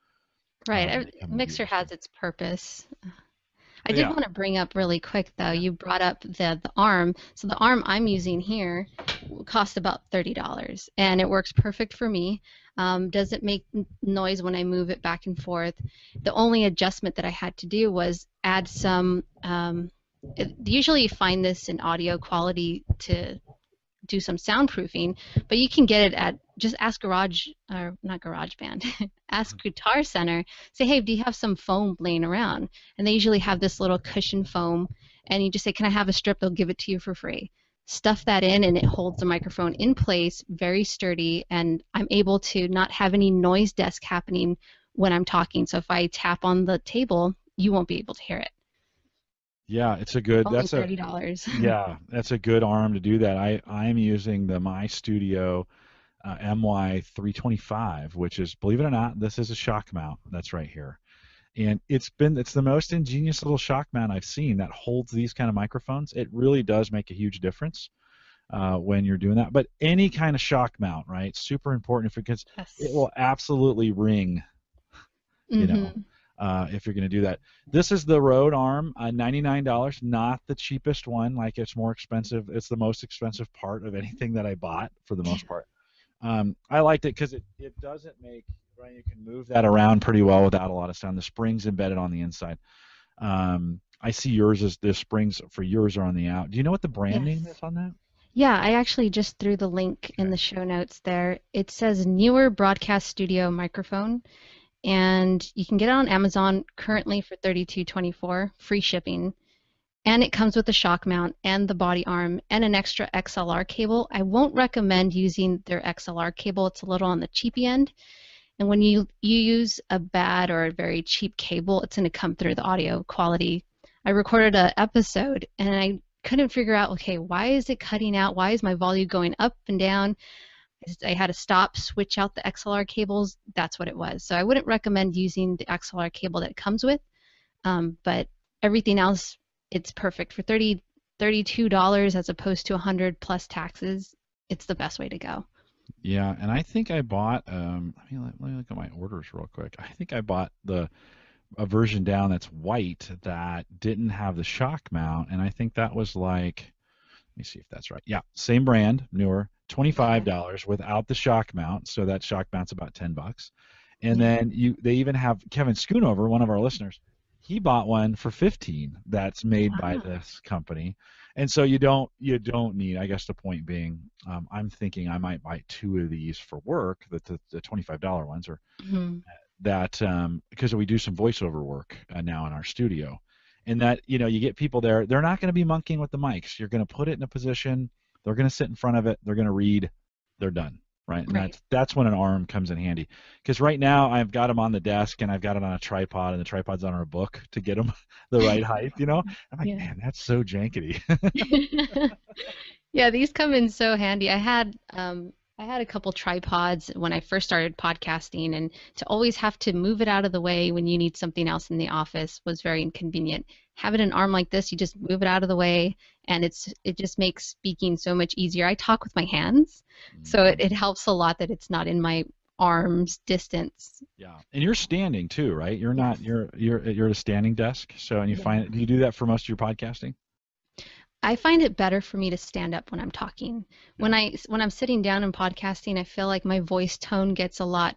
Right. They come with Mixer has USB. its purpose. I But did yeah, want to bring up really quick though. yeah, You brought up the arm. So the arm I'm using here cost about $30, and it works perfect for me. Doesn't make noise when I move it back and forth. The only adjustment that I had to do was add some. Usually you find this in audio quality to do some soundproofing, but you can get it at just ask Garage or not Garage Band, ask Guitar Center. Say, hey, do you have some foam laying around? And they usually have this little cushion foam, and you just say, can I have a strip? They'll give it to you for free. Stuff that in, and it holds the microphone in place, very sturdy, and I'm able to not have any noise desk happening when I'm talking. So if I tap on the table, you won't be able to hear it. yeah. It's a good. Only $30. Yeah, that's a good arm to do that. I'm using the My Studio MY325, which is, believe it or not, this is a shock mount that's right here. And it's the most ingenious little shock mount I've seen that holds these kind of microphones. It really does make a huge difference when you're doing that. But any kind of shock mount, right? Super important because it Yes. will absolutely ring, you know, Mm-hmm. if you're going to do that. This is the Rode Arm, $99, not the cheapest one. Like it's more expensive. It's the most expensive part of anything that I bought for the most part. I liked it because it doesn't make, right. You can move that around pretty well without a lot of sound. The spring's embedded on the inside. I see yours is the springs for yours are on the out. Do you know what the brand name Yes. is on that? Yeah, I actually just threw the link in Okay. the show notes there. It says Newer Broadcast Studio Microphone, and you can get it on Amazon currently for 32.24, free shipping. And it comes with a shock mount and the body arm and an extra XLR cable. I won't recommend using their XLR cable. It's a little on the cheapy end. And when you use a bad or a very cheap cable, it's going to come through the audio quality. I recorded an episode and I couldn't figure out, okay, why is it cutting out? Why is my volume going up and down? I had to stop, switch out the XLR cables. That's what it was. So I wouldn't recommend using the XLR cable that it comes with, but everything else, it's perfect for $32 as opposed to 100 plus taxes. It's the best way to go. Yeah, and I think I bought. Let me look at my orders real quick. I think I bought the a version down that's white that didn't have the shock mount, and I think that was like, let me see if that's right. Yeah, same brand, newer, Okay. $25 without the shock mount. So that shock mount's about $10. And Yeah. then they even have Kevin Schoonover, one of our listeners. He bought one for 15 that's made by Ah. this company. And so you don't need, I guess the point being, I'm thinking I might buy two of these for work, the $25 ones, or Mhm. that because we do some voiceover work now in our studio, and that you get people there, they're not going to be monkeying with the mics. You're going to put it in a position, they're going to sit in front of it, they're going to read, they're done, right? And Right. that's when an arm comes in handy, because right now I've got them on the desk and I've got it on a tripod, and the tripod's on our book to get them the right height. I'm like, Yeah. man, that's so jankety. Yeah, these come in so handy. I had a couple tripods when I first started podcasting, and to always have to move it out of the way when you need something else in the office was very inconvenient. Having an arm like this, you just move it out of the way, and it just makes speaking so much easier. I talk with my hands, so Mhm. it helps a lot that it's not in my arm's distance. Yeah, and you're standing too, right? You're not. Yes. You're at a standing desk. So, and you Yeah. find, do you do that for most of your podcasting? I find it better for me to stand up when I'm talking. Yeah. When I'm sitting down and podcasting, I feel like my voice tone gets a lot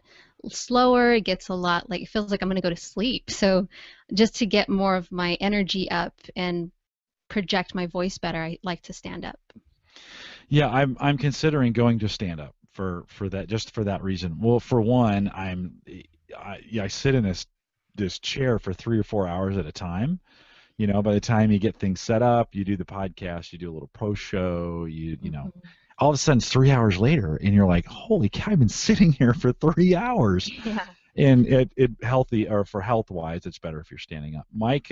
slower. It gets a lot like it feels like I'm going to go to sleep. So just to get more of my energy up and project my voice better, I like to stand up. Yeah, I'm considering going to stand up for that, just for that reason. Well, for one, yeah, I sit in this chair for 3 or 4 hours at a time. By the time you get things set up, you do the podcast, you do a little post show, Mhm. all of a sudden it's 3 hours later, and you're like, holy cow, I've been sitting here for 3 hours. Yeah. And it healthy, or for health wise, it's better if you're standing up. Mike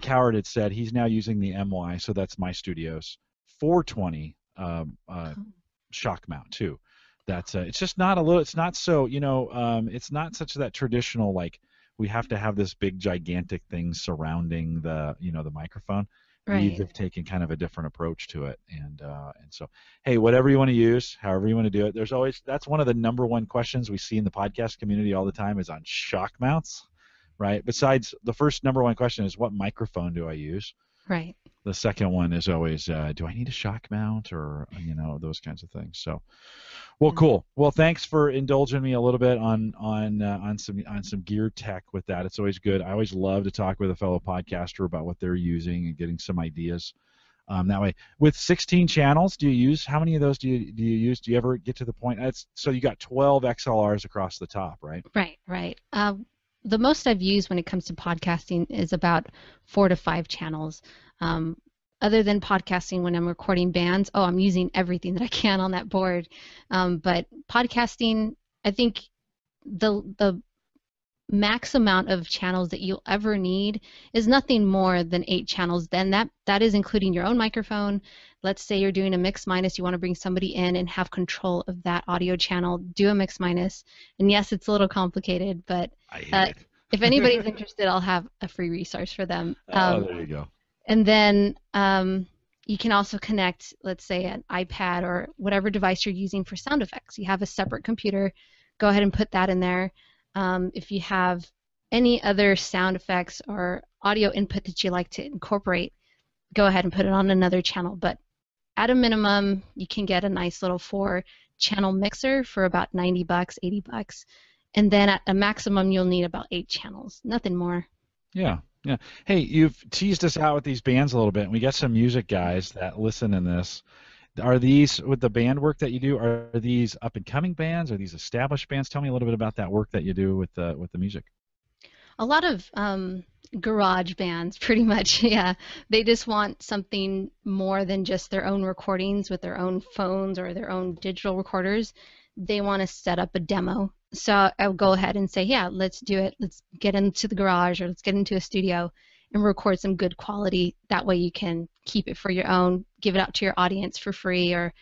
Howard had said he's now using the MY, so that's my studio's 420 shock mount too. That's it's just not a little. It's not so it's not such that traditional, like, we have to have this big gigantic thing surrounding the microphone. These Right. have taken kind of a different approach to it, and so, hey, whatever you want to use, however you want to do it. That's one of the number one questions we see in the podcast community all the time, is on shock mounts, right? Besides, the first number one question is, what microphone do I use? Right. The second one is always, do I need a shock mount, or those kinds of things. So, well, Yeah. cool. Well, thanks for indulging me a little bit on some gear tech with that. It's always good. I always love to talk with a fellow podcaster about what they're using and getting some ideas. That way, with 16 channels, how many of those do you use? Do you ever get to the point? So you got 12 XLRs across the top, right? Right. Right. The most I've used when it comes to podcasting is about 4 to 5 channels. Um, Other than podcasting, when I'm recording bands, I'm using everything that I can on that board. But podcasting, I think the max amount of channels that you'll ever need is nothing more than 8 channels. Then that is including your own microphone. Let's say you're doing a mix minus, you want to bring somebody in and have control of that audio channel, do a mix minus. And yes, it's a little complicated, but I uh, hate if anybody's it. interested, I'll have a free resource for them. Oh, there you go. And then you can also connect, let's say, an iPad or whatever device you're using for sound effects. You have a separate computer, go ahead and put that in there. If you have any other sound effects or audio input that you like to incorporate, go ahead and put it on another channel. But at a minimum, you can get a nice little 4 channel mixer for about $90, $80. And then at a maximum, you'll need about 8 channels, nothing more. Yeah, yeah. Hey, you've teased us out with these bands a little bit, and we got some music guys that listen in this. Are these, with the band work that you do, are these up and coming bands? Are these established bands? Tell me a little bit about that work that you do with the music. A lot of garage bands, pretty much, yeah. They just want something more than just their own recordings with their own phones or their own digital recorders. They want to set up a demo. So I'll go ahead and say, yeah, let's do it. Let's get into the garage or let's get into a studio and record some good quality. That way you can keep it for your own, give it out to your audience for free or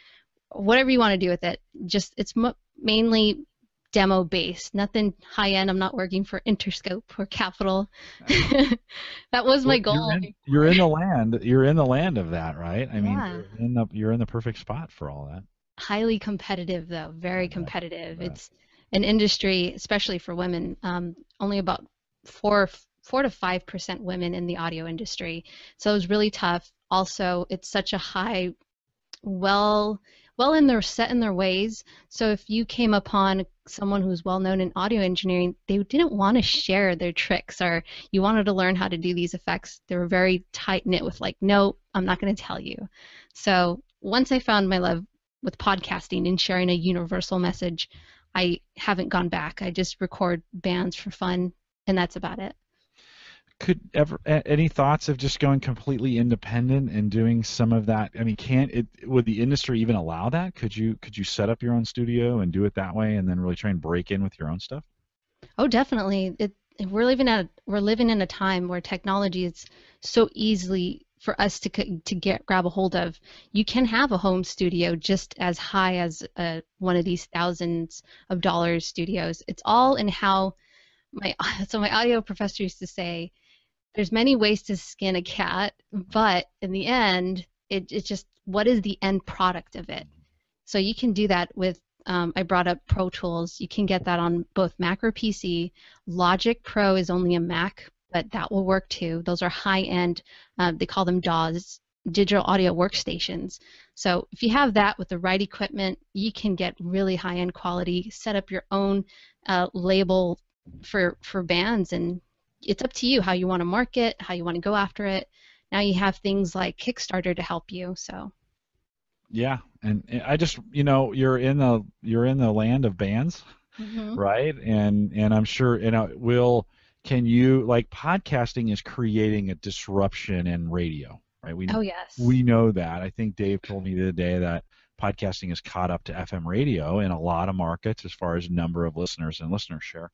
whatever you want to do with it. Just it's mainly demo based, nothing high end. I'm not working for Interscope or Capitol. That was my Well, goal you're in before. the land. You're in the land of that, right? I mean, Yeah. you're in the perfect spot for all that. Highly competitive though, I very bet. I competitive. bet. It's an industry, especially for women. Only about 4 to 5% women in the audio industry. So it was really tough. Also, it's such a high well in their set in their ways. So if you came upon someone who's well known in audio engineering, they didn't want to share their tricks or you wanted to learn how to do these effects. They were very tight knit with like, no, I'm not going to tell you. So once I found my love with podcasting and sharing a universal message, I haven't gone back. I just record bands for fun and that's about it. Any thoughts of just going completely independent and doing some of that? I mean, would the industry even allow that? Could you set up your own studio and do it that way, and then really try and break in with your own stuff? Oh, definitely. We're living in a time where technology is so easily for us to grab a hold of. You can have a home studio just as high as one of these thousands of dollars studios. It's all in how my so my audio professor used to say, there's many ways to skin a cat, but in the end, it's just what is the end product of it. So you can do that with, I brought up Pro Tools. You can get that on both Mac or PC. Logic Pro is only a Mac, but that will work too. Those are high end. They call them DAWs. digital audio workstations. So if you have that with the right equipment, you can get really high-end quality, set up your own label for bands, and it's up to you how you want to market, how you want to go after it. Now you have things like Kickstarter to help you. So Yeah, and I just, you're in the land of bands, hmm right? And I'm sure, will can you like podcasting is creating a disruption in radio, right? We oh yes. we know that. I think Dave told me the other day that podcasting has caught up to FM radio in a lot of markets as far as number of listeners and listener share.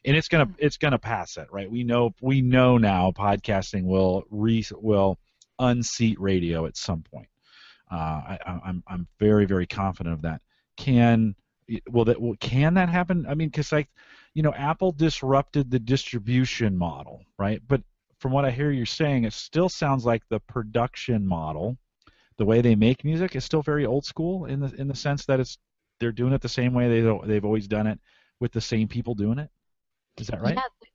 And it's gonna pass it, right? We know now podcasting will unseat radio at some point. I'm very very confident of that. Can can that happen? I mean, because like, Apple disrupted the distribution model, right? But from what I hear you saying, it still sounds like the production model, the way they make music, is still very old school in the sense that they're doing it the same way they've always done it, with the same people doing it. Is that right? Yeah,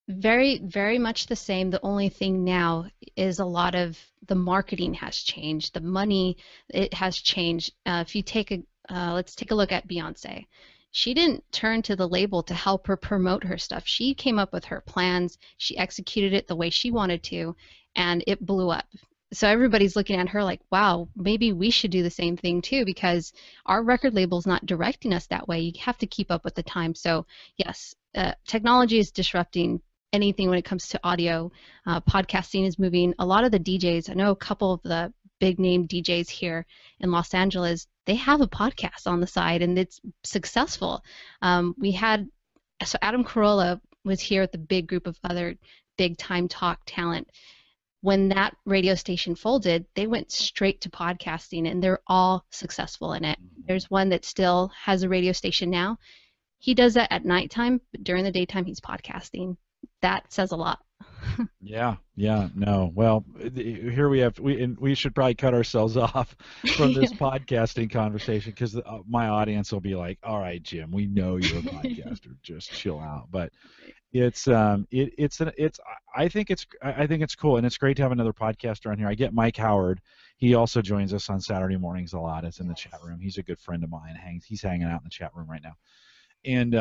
very, very much the same. The only thing now is a lot of the marketing has changed. The money, it has changed. If you take let's take a look at Beyonce. She didn't turn to the label to help her promote her stuff. She came up with her plans. She executed it the way she wanted to, and it blew up. So everybody's looking at her like, wow, maybe we should do the same thing too, because our record label's not directing us that way. You have to keep up with the time. So yes, technology is disrupting anything when it comes to audio. Podcasting is moving. A lot of the DJs, I know a couple of the big name DJs here in Los Angeles, they have a podcast on the side and it's successful. We had, so Adam Carolla was here with a big group of other big time talk talent. When that radio station folded, they went straight to podcasting and they're all successful in it. There's one that still has a radio station now. He does that at nighttime, but during the daytime, he's podcasting. That says a lot. Yeah, yeah, no. Well, here we should probably cut ourselves off from this podcasting conversation, because my audience will be like, "All right, Jim, we know you're a podcaster. Just chill out." But it's I think it's cool, and it's great to have another podcaster on here. I get Mike Howard. He also joins us on Saturday mornings a lot. It's in the chat room. He's a good friend of mine. He's hanging out in the chat room right now. And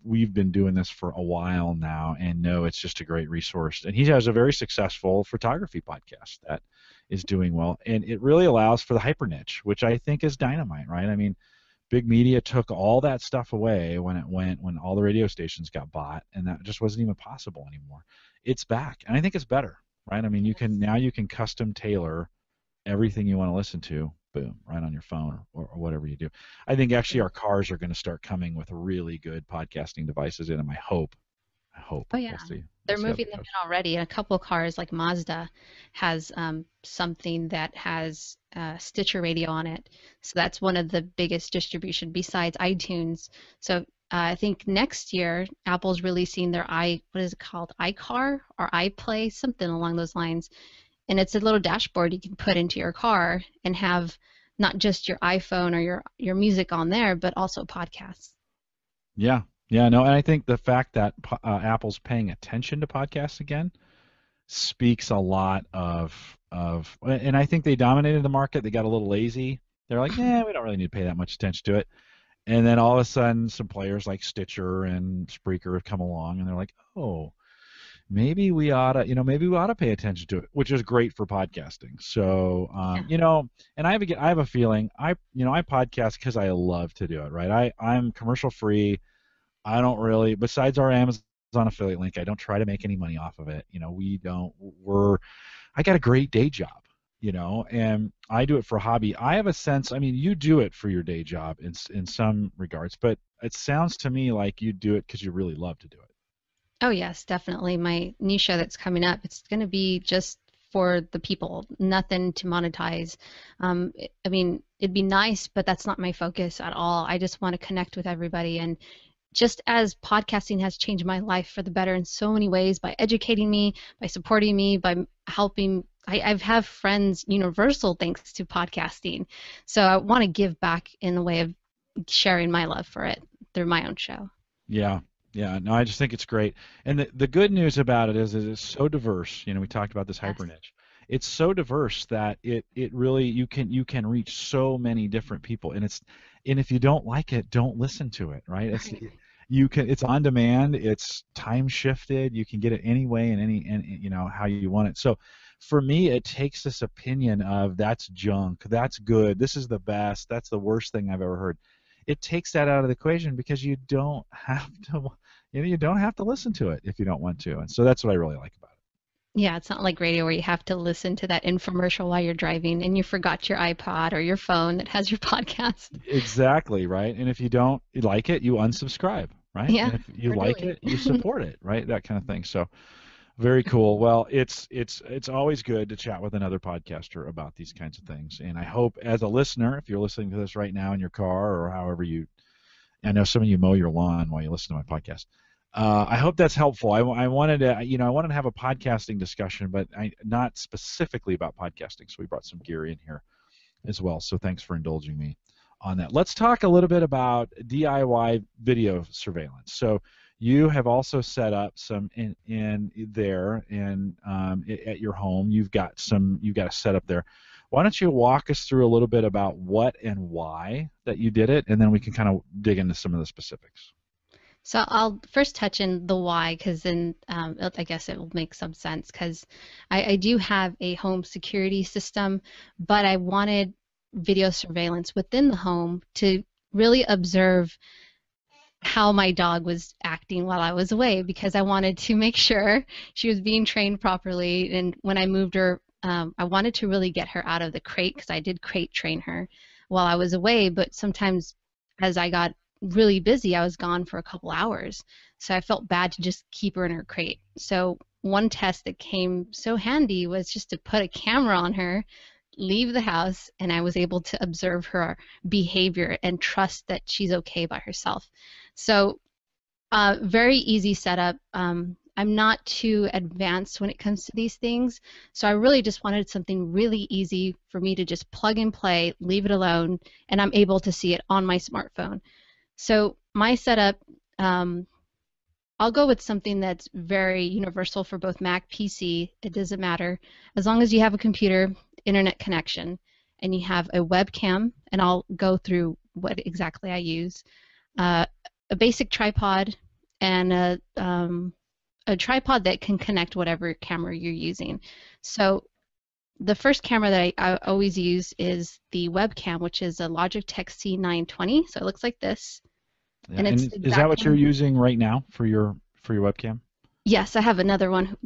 we've been doing this for a while now, and know it's just a great resource. And he has a very successful photography podcast that is doing well, and it really allows for the hyper niche, which I think is dynamite, right? I mean, big media took all that stuff away when all the radio stations got bought, and that just wasn't even possible anymore. It's back, and I think it's better, right? I mean, you can custom tailor everything you want to listen to, boom, right on your phone, or whatever you do. I think actually our cars are going to start coming with really good podcasting devices in them. I hope. Oh yeah, they're We'll see how moving it them goes. in already. And a couple of cars, like Mazda, has something that has Stitcher radio on it. So that's one of the biggest distribution besides iTunes. So I think next year Apple's releasing their what is it called, iCar or iPlay, something along those lines. And it's a little dashboard you can put into your car and have not just your iPhone or your music on there, but also podcasts. Yeah, yeah, no, and I think the fact that Apple's paying attention to podcasts again speaks a lot and I think they dominated the market. They got a little lazy. They're like, yeah, we don't really need to pay that much attention to it. And then all of a sudden, some players like Stitcher and Spreaker have come along, and they're like, oh, maybe we ought to pay attention to it, which is great for podcasting. So, Yeah. and I have a feeling I podcast because I love to do it, right? I'm commercial free. I don't really, besides our Amazon affiliate link, I don't try to make any money off of it. We don't. I got a great day job, and I do it for a hobby. I have a sense. I mean, you do it for your day job in some regards, but it sounds to me like you do it because you really love to do it. Oh, yes, definitely. My new show that's coming up, it's going to be just for the people, nothing to monetize. I mean, it'd be nice, but that's not my focus at all. I just want to connect with everybody. And just as podcasting has changed my life for the better in so many ways, by educating me, by supporting me, by helping, I've have friends universal thanks to podcasting. So I want to give back in the way of sharing my love for it through my own show. Yeah, yeah. No, I just think it's great. And the good news about it is it's so diverse. We talked about this hyper Yes. niche. it's so diverse that it really you can reach so many different people, and if you don't like it, don't listen to it, right? Right. It's on demand, it's time shifted, you can get it any way and and how you want it. So for me, it takes this opinion of that's junk, that's good, this is the best, that's the worst thing I've ever heard. It takes that out of the equation because you don't have to, you don't have to listen to it if you don't want to. And so that's what I really like about Yeah, it's not like radio where you have to listen to that infomercial while you're driving and you forgot your iPod or your phone that has your podcast. it. Exactly, right? And if you don't like it, you unsubscribe, right? Yeah, And if you or like delete. it, you support it, right? That kind of thing. So very cool. Well, it's always good to chat with another podcaster about these kinds of things. And I hope as a listener, if you're listening to this right now in your car or however I know some of you mow your lawn while you listen to my podcast. I hope that's helpful. I wanted to, I wanted to have a podcasting discussion, but not specifically about podcasting. So we brought some gear in here as well. So thanks for indulging me on that. Let's talk a little bit about DIY video surveillance. So you have also set up some in there and at your home. You've got a setup there. Why don't you walk us through a little bit about what and why that you did it, and then we can kind of dig into some of the specifics. So I'll first touch in the why, because then I guess it will make some sense. Because I do have a home security system, but I wanted video surveillance within the home to really observe how my dog was acting while I was away, because I wanted to make sure she was being trained properly. And when I moved her, I wanted to really get her out of the crate because I did crate train her while I was away. But sometimes as I got really busy, I was gone for a couple hours. So I felt bad to just keep her in her crate. So one test that came so handy was just to put a camera on her, leave the house, and I was able to observe her behavior and trust that she's okay by herself. So very easy setup. I'm not too advanced when it comes to these things, so I really just wanted something really easy for me to just plug and play, leave it alone, and I'm able to see it on my smartphone. So my setup, I'll go with something that's very universal for both Mac, PC. It doesn't matter. As long as you have a computer, internet connection, and you have a webcam, and I'll go through what exactly I use. Uh, a basic tripod and a tripod that can connect whatever camera you're using. So the first camera that I always use is the webcam, which is a Logitech C920. So it looks like this, Yeah, and it's and the is that exact what you're camera. using right now for your webcam? Yes, I have another one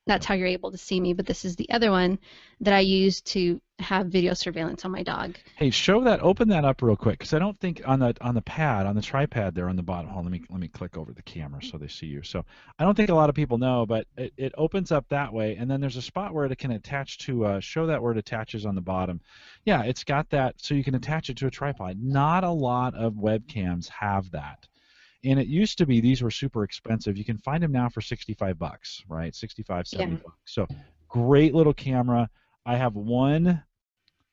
that's how you're able to see me, but this is the other one that I use to have video surveillance on my dog. Hey, open that up real quick, because I don't think on the pad, on the tripod there on the bottom. Hold on, let me click over the camera so they see you. So I don't think a lot of people know, but it opens up that way, and then there's a spot where it can attach to show that where it attaches on the bottom. Yeah, it's got that, so you can attach it to a tripod. Not a lot of webcams have that. And it used to be these were super expensive. You can find them now for 65 bucks, right? 65, Yeah. 70 bucks. So great little camera. I have one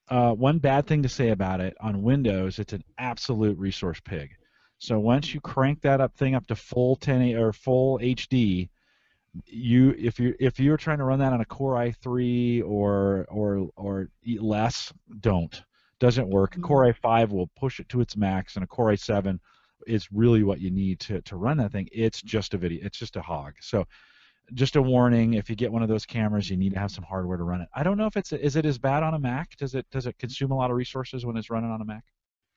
bad thing to say about it. On Windows, it's an absolute resource pig. So once you crank that thing up to full 10 or full HD, if you're trying to run that on a Core i3 or less, don't. Doesn't work. Core i5 will push it to its max, and a Core i7 is really what you need to run that thing. It's just a video. It's just a hog. So just a warning: if you get one of those cameras, you need to have some hardware to run it. I don't know if is it as bad on a Mac? Does it consume a lot of resources when it's running on a Mac?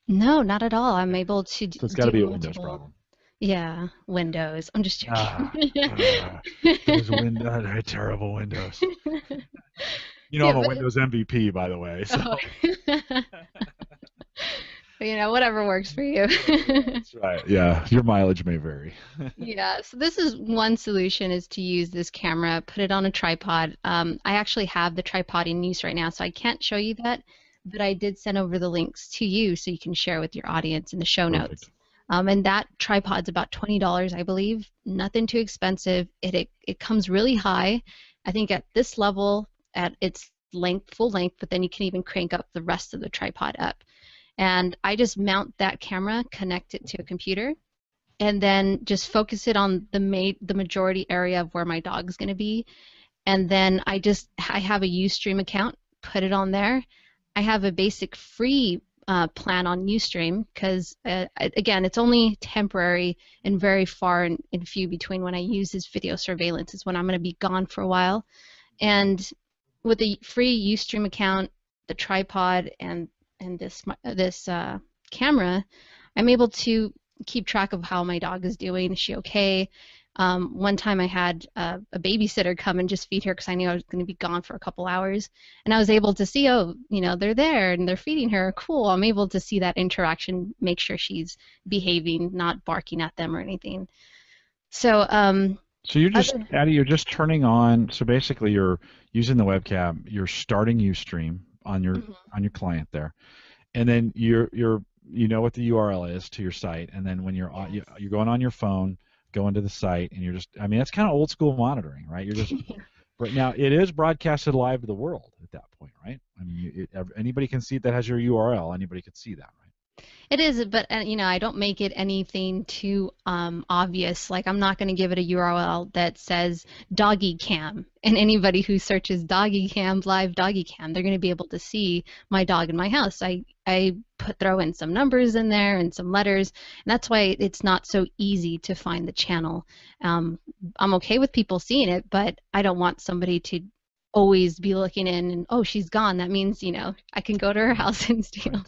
No, not at all. I'm Okay. able to So it's got to do be a Windows multiple. problem. Yeah, Windows. I'm just joking. Ah, ah, those Windows, terrible Windows. You know Yeah, I'm a but Windows MVP, by the way. So oh. Whatever works for you. that's right. Yeah, your mileage may vary. Yeah, so this is one solution is to use this camera, put it on a tripod. I actually have the tripod in use right now, so I can't show you that, but I did send over the links to you so you can share with your audience in the show Perfect. notes. And that tripod's about $20, I believe. Nothing too expensive. It comes really high. I think at this level, at its length, full length, but then you can even crank up the rest of the tripod up. And I just mount that camera, connect it to a computer, and then just focus it on the majority area of where my dog's going to be. and then I have a Ustream account, put it on there. I have a basic free plan on Ustream because again, it's only temporary and very far and few between when I use this video surveillance is when I'm going to be gone for a while. And with the free Ustream account, the tripod, and this camera, I'm able to keep track of how my dog is doing. Is she okay? One time I had a babysitter come and just feed her because I knew I was going to be gone for a couple hours, and I was able to see, oh, they're there and they're feeding her. Cool. I'm able to see that interaction, make sure she's behaving, not barking at them or anything. So, So you're just, other. Addy, you're just turning on. So basically, you're using the webcam. You're starting UStream on your client there, and then you know what the URL is to your site, and then when you're going on your phone, go into the site, and you're just. I mean, that's kind of old school monitoring, right? You're just right now. It is broadcasted live to the world at that point, right? I mean, anybody can see that has your URL. Anybody could see that, right? It is, but I don't make it anything too obvious. Like I'm not going to give it a URL that says doggy cam, and anybody who searches doggy cam, live doggy cam, they're going to be able to see my dog in my house. I throw in some numbers in there and some letters, and that's why it's not so easy to find the channel. I'm okay with people seeing it, but I don't want somebody to always be looking in and, oh, she's gone. That means I can go to her house and steal. Right.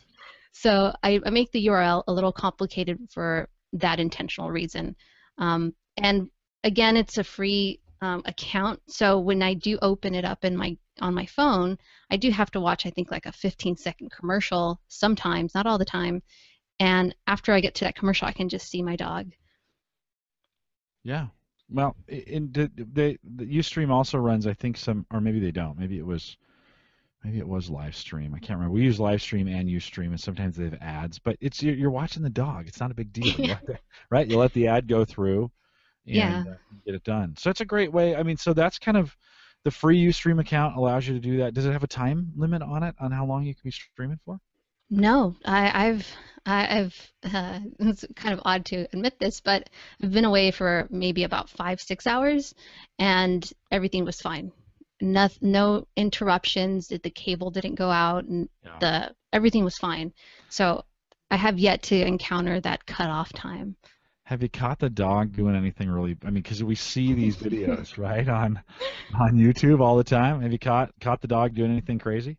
So I make the URL a little complicated for that intentional reason. And again, it's a free account. So when I do open it up on my phone, I do have to watch, I think, like a 15-second commercial sometimes, not all the time. And after I get to that commercial, I can just see my dog. Yeah. Well, the Ustream also runs, I think, some, or maybe they don't. Maybe it was live stream. I can't remember. We use live stream and Ustream, and sometimes they have ads. But you're watching the dog. It's not a big deal. Right? You let the ad go through Yeah. and get it done. So it's a great way. I mean, so that's kind of the free Ustream account allows you to do that. Does it have a time limit on it on how long you can be streaming for? No, it's kind of odd to admit this, but I've been away for maybe about 5, 6 hours, and everything was fine. No interruptions. The cable didn't go out, and Yeah. the everything was fine. So I have yet to encounter that cutoff time. Have you caught the dog doing anything really? I mean, because we see these videos, right, on YouTube all the time. Have you caught the dog doing anything crazy?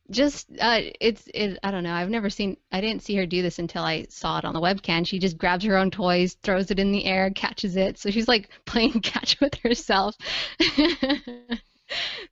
Just I don't know. I didn't see her do this until I saw it on the webcam. She just grabs her own toys, throws it in the air, catches it. So she's like playing catch with herself.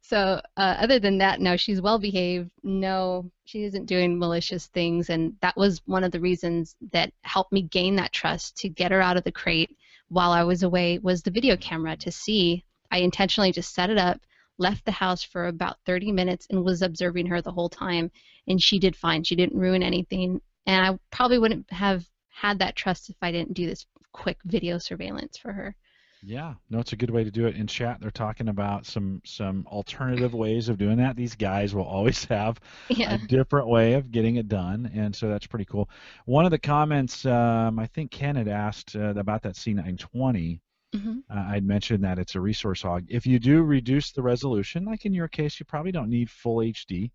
So other than that, no, she's well behaved. No, she isn't doing malicious things, and that was one of the reasons that helped me gain that trust to get her out of the crate while I was away was the video camera to see. I intentionally just set it up, left the house for about 30 minutes, and was observing her the whole time, and she did fine. She didn't ruin anything, and I probably wouldn't have had that trust if I didn't do this quick video surveillance for her. Yeah, no, it's a good way to do it. In chat, they're talking about some alternative ways of doing that. These guys will always have a Yeah. different way of getting it done, and so that's pretty cool. One of the comments, I think Ken had asked about that C920. Hmm. I'd mentioned that it's a resource hog. If you do reduce the resolution, like in your case, you probably don't need full HD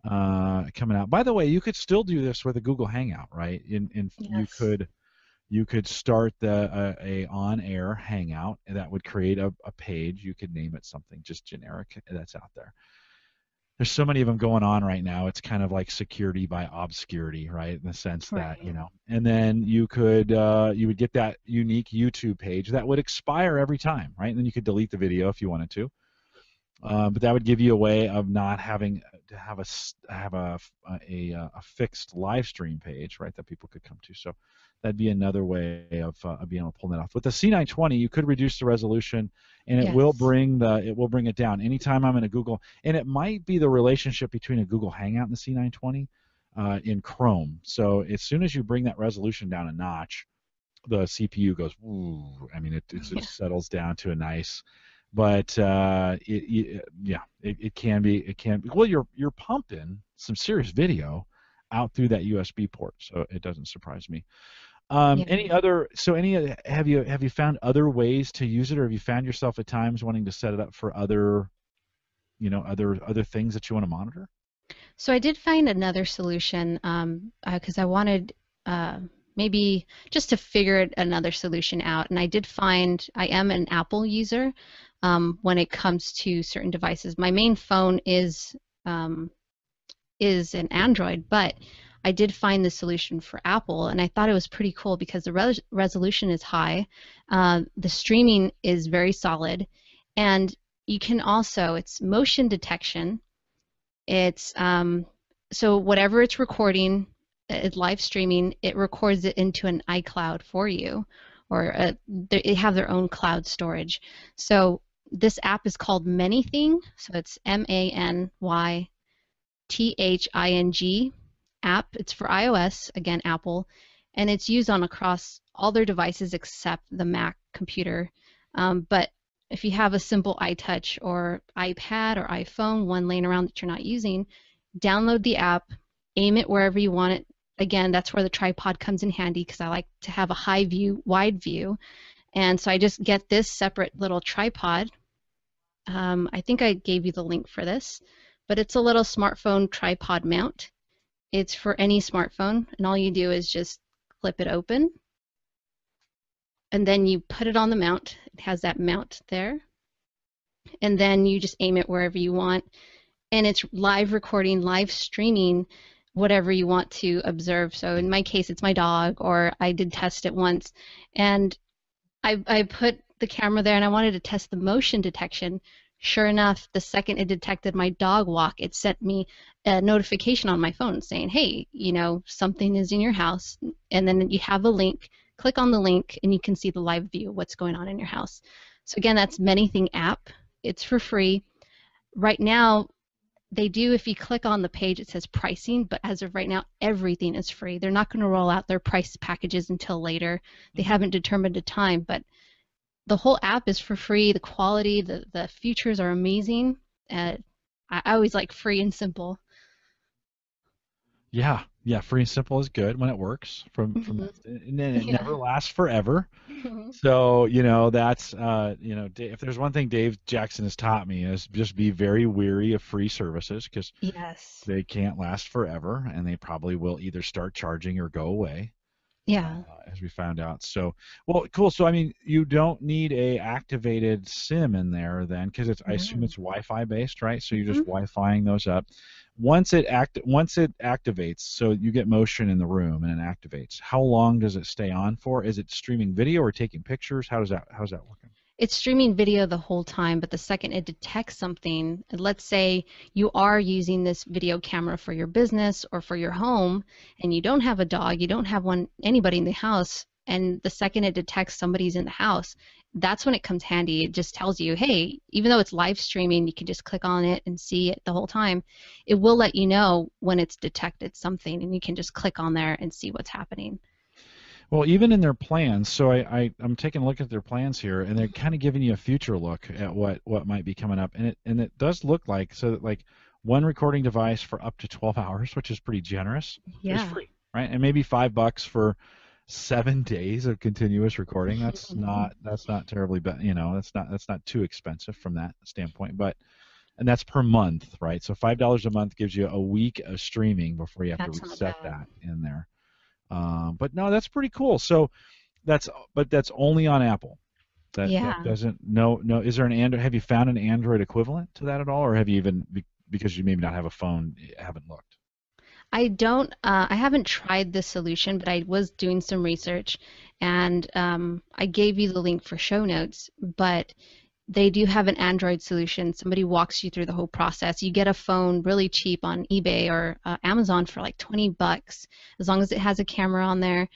coming out. By the way, you could still do this with a Google Hangout, right? Yes. You could start a on-air hangout and that would create a page. You could name it something just generic that's out there. There's so many of them going on right now. It's kind of like security by obscurity, right? In the sense that, Right. and then you would get that unique YouTube page that would expire every time, right? And then you could delete the video if you wanted to. But that would give you a way of not having to have a fixed live stream page, right, that people could come to. So that'd be another way of being able to pull that off. With the C920, you could reduce the resolution, and Yes. it will bring it down. Anytime I'm in a Google, and it might be the relationship between a Google Hangout and the C920 in Chrome. So as soon as you bring that resolution down a notch, the CPU goes, ooh. I mean, it Yeah. just settles down to a nice. But yeah, it can be. It can be. Well, you're pumping some serious video out through that USB port, so it doesn't surprise me. Yeah. Any other? So have you found other ways to use it, or have you found yourself at times wanting to set it up for other other things that you want to monitor? So I did find another solution because I wanted maybe just to figure another solution out. And I did find I am an Apple user when it comes to certain devices. My main phone um, is an Android, but I did find the solution for Apple, and I thought it was pretty cool because the resolution is high, the streaming is very solid, and you can also, it's motion detection. It's so whatever it's recording, it's live streaming, it records it into an iCloud for you, or they have their own cloud storage. So this app is called Manything, so it's Manything app. It's for iOS, again, Apple, and it's used on across all their devices except the Mac computer. But if you have a simple iTouch or iPad or iPhone, one laying around that you're not using, download the app, aim it wherever you want it. Again, that's where the tripod comes in handy because I like to have a high view, wide view. And so I just get this separate little tripod. I think I gave you the link for this, but it's a little smartphone tripod mount. It's for any smartphone, and all you do is just clip it open, and then you put it on the mount. It has that mount there, and then you just aim it wherever you want, and it's live recording, live streaming whatever you want to observe. So in my case, it's my dog, or I did test it once, and I put the camera there and I wanted to test the motion detection. Sure enough, the second it detected my dog walk, it sent me a notification on my phone saying, hey, something is in your house. And then you have a link. Click on the link and you can see the live view of what's going on in your house. So again, that's Manything app. It's for free. Right now, they do, if you click on the page, it says pricing, but as of right now, everything is free. They're not going to roll out their price packages until later. They haven't determined a time, but the whole app is for free. The quality, the features are amazing. I always like free and simple. Yeah, yeah, free and simple is good when it works from Hmm. that, and then it Yeah. never lasts forever. So, that's if there's one thing Dave Jackson has taught me is just be very weary of free services because Yes. they can't last forever and they probably will either start charging or go away. uh, Yeah. as we found out. So, well, cool. So, I mean, you don't need a activated SIM in there then, because I assume No. it's Wi-Fi based, right? So you're just Hmm. Wi-Fiing those up. Once it activates, so you get motion in the room and it activates. How long does it stay on for? Is it streaming video or taking pictures? How's that working? It's streaming video the whole time, but the second it detects something, let's say you are using this video camera for your business or for your home, and you don't have a dog, you don't have anybody in the house, and the second it detects somebody's in the house, that's when it comes handy. It just tells you, hey, even though it's live streaming, you can just click on it and see it the whole time. It will let you know when it's detected something, and you can just click on there and see what's happening. Well, even in their plans, so I'm taking a look at their plans here, and they're kind of giving you a future look at what might be coming up, and it does look like so that like one recording device for up to 12 hours, which is pretty generous, is Yeah. free, right? And maybe $5 for 7 days of continuous recording. That's not terribly, but that's not too expensive from that standpoint, but and that's per month, right? So $5 a month gives you a week of streaming before you have to That's not reset bad. that in there. But no, that's pretty cool. So that's only on Apple. That Yeah. doesn't no. Is there an Android? Have you found an Android equivalent to that at all, or have you even because you maybe not have a phone, you haven't looked? I haven't tried this solution, but I was doing some research and I gave you the link for show notes, but they do have an Android solution. Somebody walks you through the whole process. You get a phone really cheap on eBay or Amazon for like 20 bucks, as long as it has a camera on there,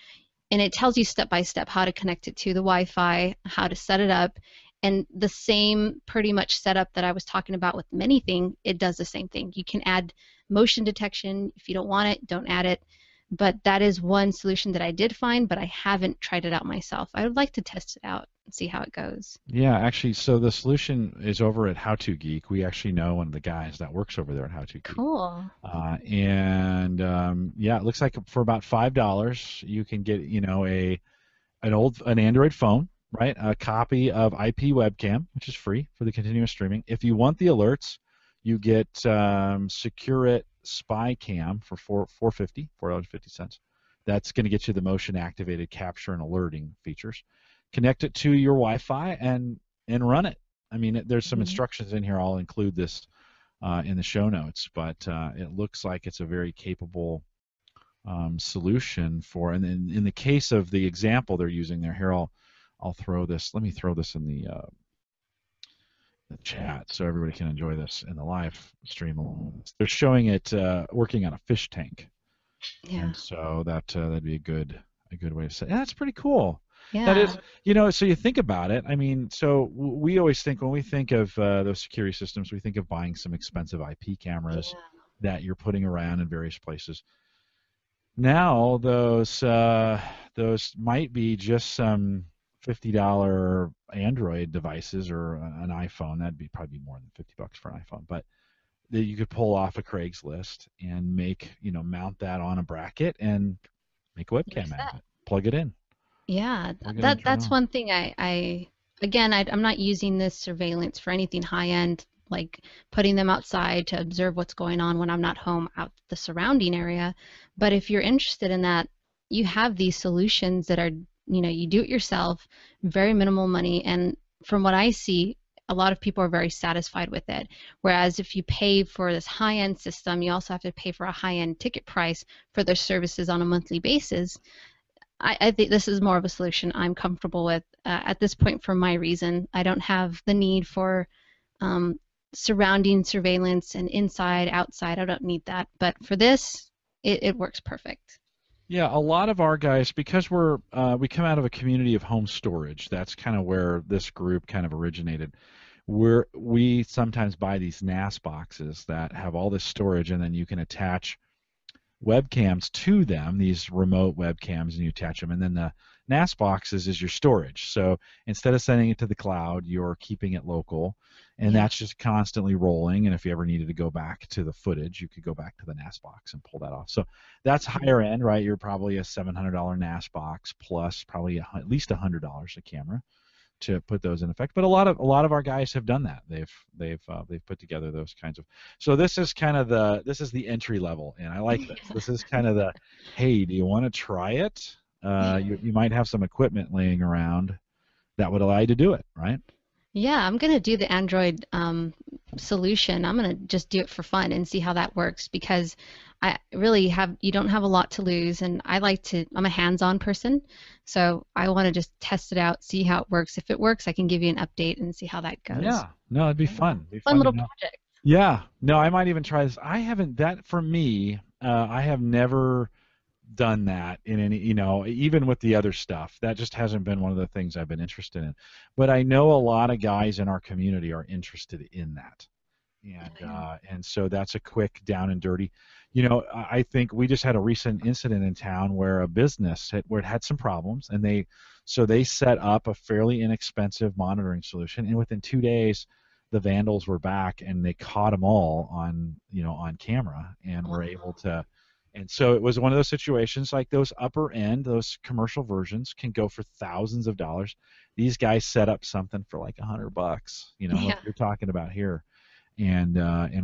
and it tells you step by step how to connect it to the Wi-Fi, how to set it up, and the same pretty much setup that I was talking about with Manything, it does the same thing. You can add motion detection. If you don't want it, don't add it. But that is one solution that I did find, but I haven't tried it out myself. I would like to test it out and see how it goes. Yeah, actually, so the solution is over at How To Geek. We actually know one of the guys that works over there at How To Geek. Cool. And yeah, it looks like for about $5 you can get an Android phone, right? A copy of IP webcam, which is free for the continuous streaming. If you want the alerts, You get Secure It Spy Cam for $4.50. That's going to get you the motion activated capture and alerting features. Connect it to your Wi-Fi and run it. I mean, there's some Mhm. instructions in here. I'll include this in the show notes, but it looks like it's a very capable solution for. And in the case of the example they're using there, here I'll throw this. Let me throw this in the chat so everybody can enjoy this in the live stream along with us. They're showing it working on a fish tank, Yeah. and so that'd be a good way to say. Yeah, that's pretty cool. That Yeah. is, so you think about it. I mean, so we always think when we think of those security systems, we think of buying some expensive IP cameras Yeah. that you're putting around in various places. Now those might be just some $50 Android devices or an iPhone. That'd be probably more than $50 for an iPhone, but that you could pull off a Craigslist and mount that on a bracket and make a You're webcam out of set. it. Plug it in. Yeah, Plug it in, turn it that's on. one thing again, I'm not using this surveillance for anything high end, like putting them outside to observe what's going on when I'm not home out the surrounding area. But if you're interested in that, you have these solutions that are, you do it yourself, very minimal money, and from what I see, a lot of people are very satisfied with it. Whereas if you pay for this high end system, you also have to pay for a high end ticket price for their services on a monthly basis. I think this is more of a solution I'm comfortable with at this point for my reason. I don't have the need for um, surrounding surveillance and inside, outside. I don't need that. But for this, it works perfect. Yeah, a lot of our guys, because we come out of a community of home storage. That's kind of where this group kind of originated. We sometimes buy these NAS boxes that have all this storage, and then you can attach webcams to them, these remote webcams, and you attach them. And then the NAS boxes is your storage. So instead of sending it to the cloud, you're keeping it local, and Yeah. that's just constantly rolling. And if you ever needed to go back to the footage, you could go back to the NAS box and pull that off. So that's Mhm. higher end, right? You're probably a $700 NAS box plus probably at least $100 a camera to put those in effect. But a lot of our guys have done that. They've put together those kinds of. So this is the entry level, and I like this. This is kind of the, hey, do you want to try it? You might have some equipment laying around that would allow you to do it, right? Yeah, I'm gonna do the Android solution. I'm gonna just do it for fun and see how that works because I really you don't have a lot to lose, and I'm a hands-on person, so I want to just test it out, see how it works. If it works, I can give you an update and see how that goes. Yeah. No, it'd be Yeah. fun. It'd be Fun fun to little know. project. Yeah. No, I might even try this. I haven't that for me. I have never done that in any, even with the other stuff. That just hasn't been one of the things I've been interested in. But I know a lot of guys in our community are interested in that. And so that's a quick down and dirty. I think we just had a recent incident in town where a business where it had some problems, and they set up a fairly inexpensive monitoring solution, and within 2 days, the vandals were back, and they caught them all on camera, and Oh, were able to. And so it was one of those situations like those upper end, those commercial versions can go for thousands of dollars. These guys set up something for like $100, like yeah. you're talking about here, and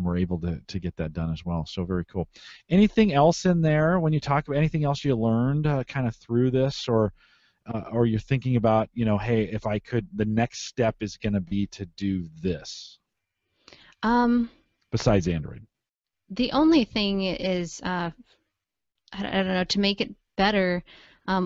we're able to get that done as well. So very cool. Anything else in there when you talk about anything else you learned kind of through this, or you're thinking about, hey, if I could, the next step is going to be to do this Um, besides Android. the only thing is, I don't know, to make it better,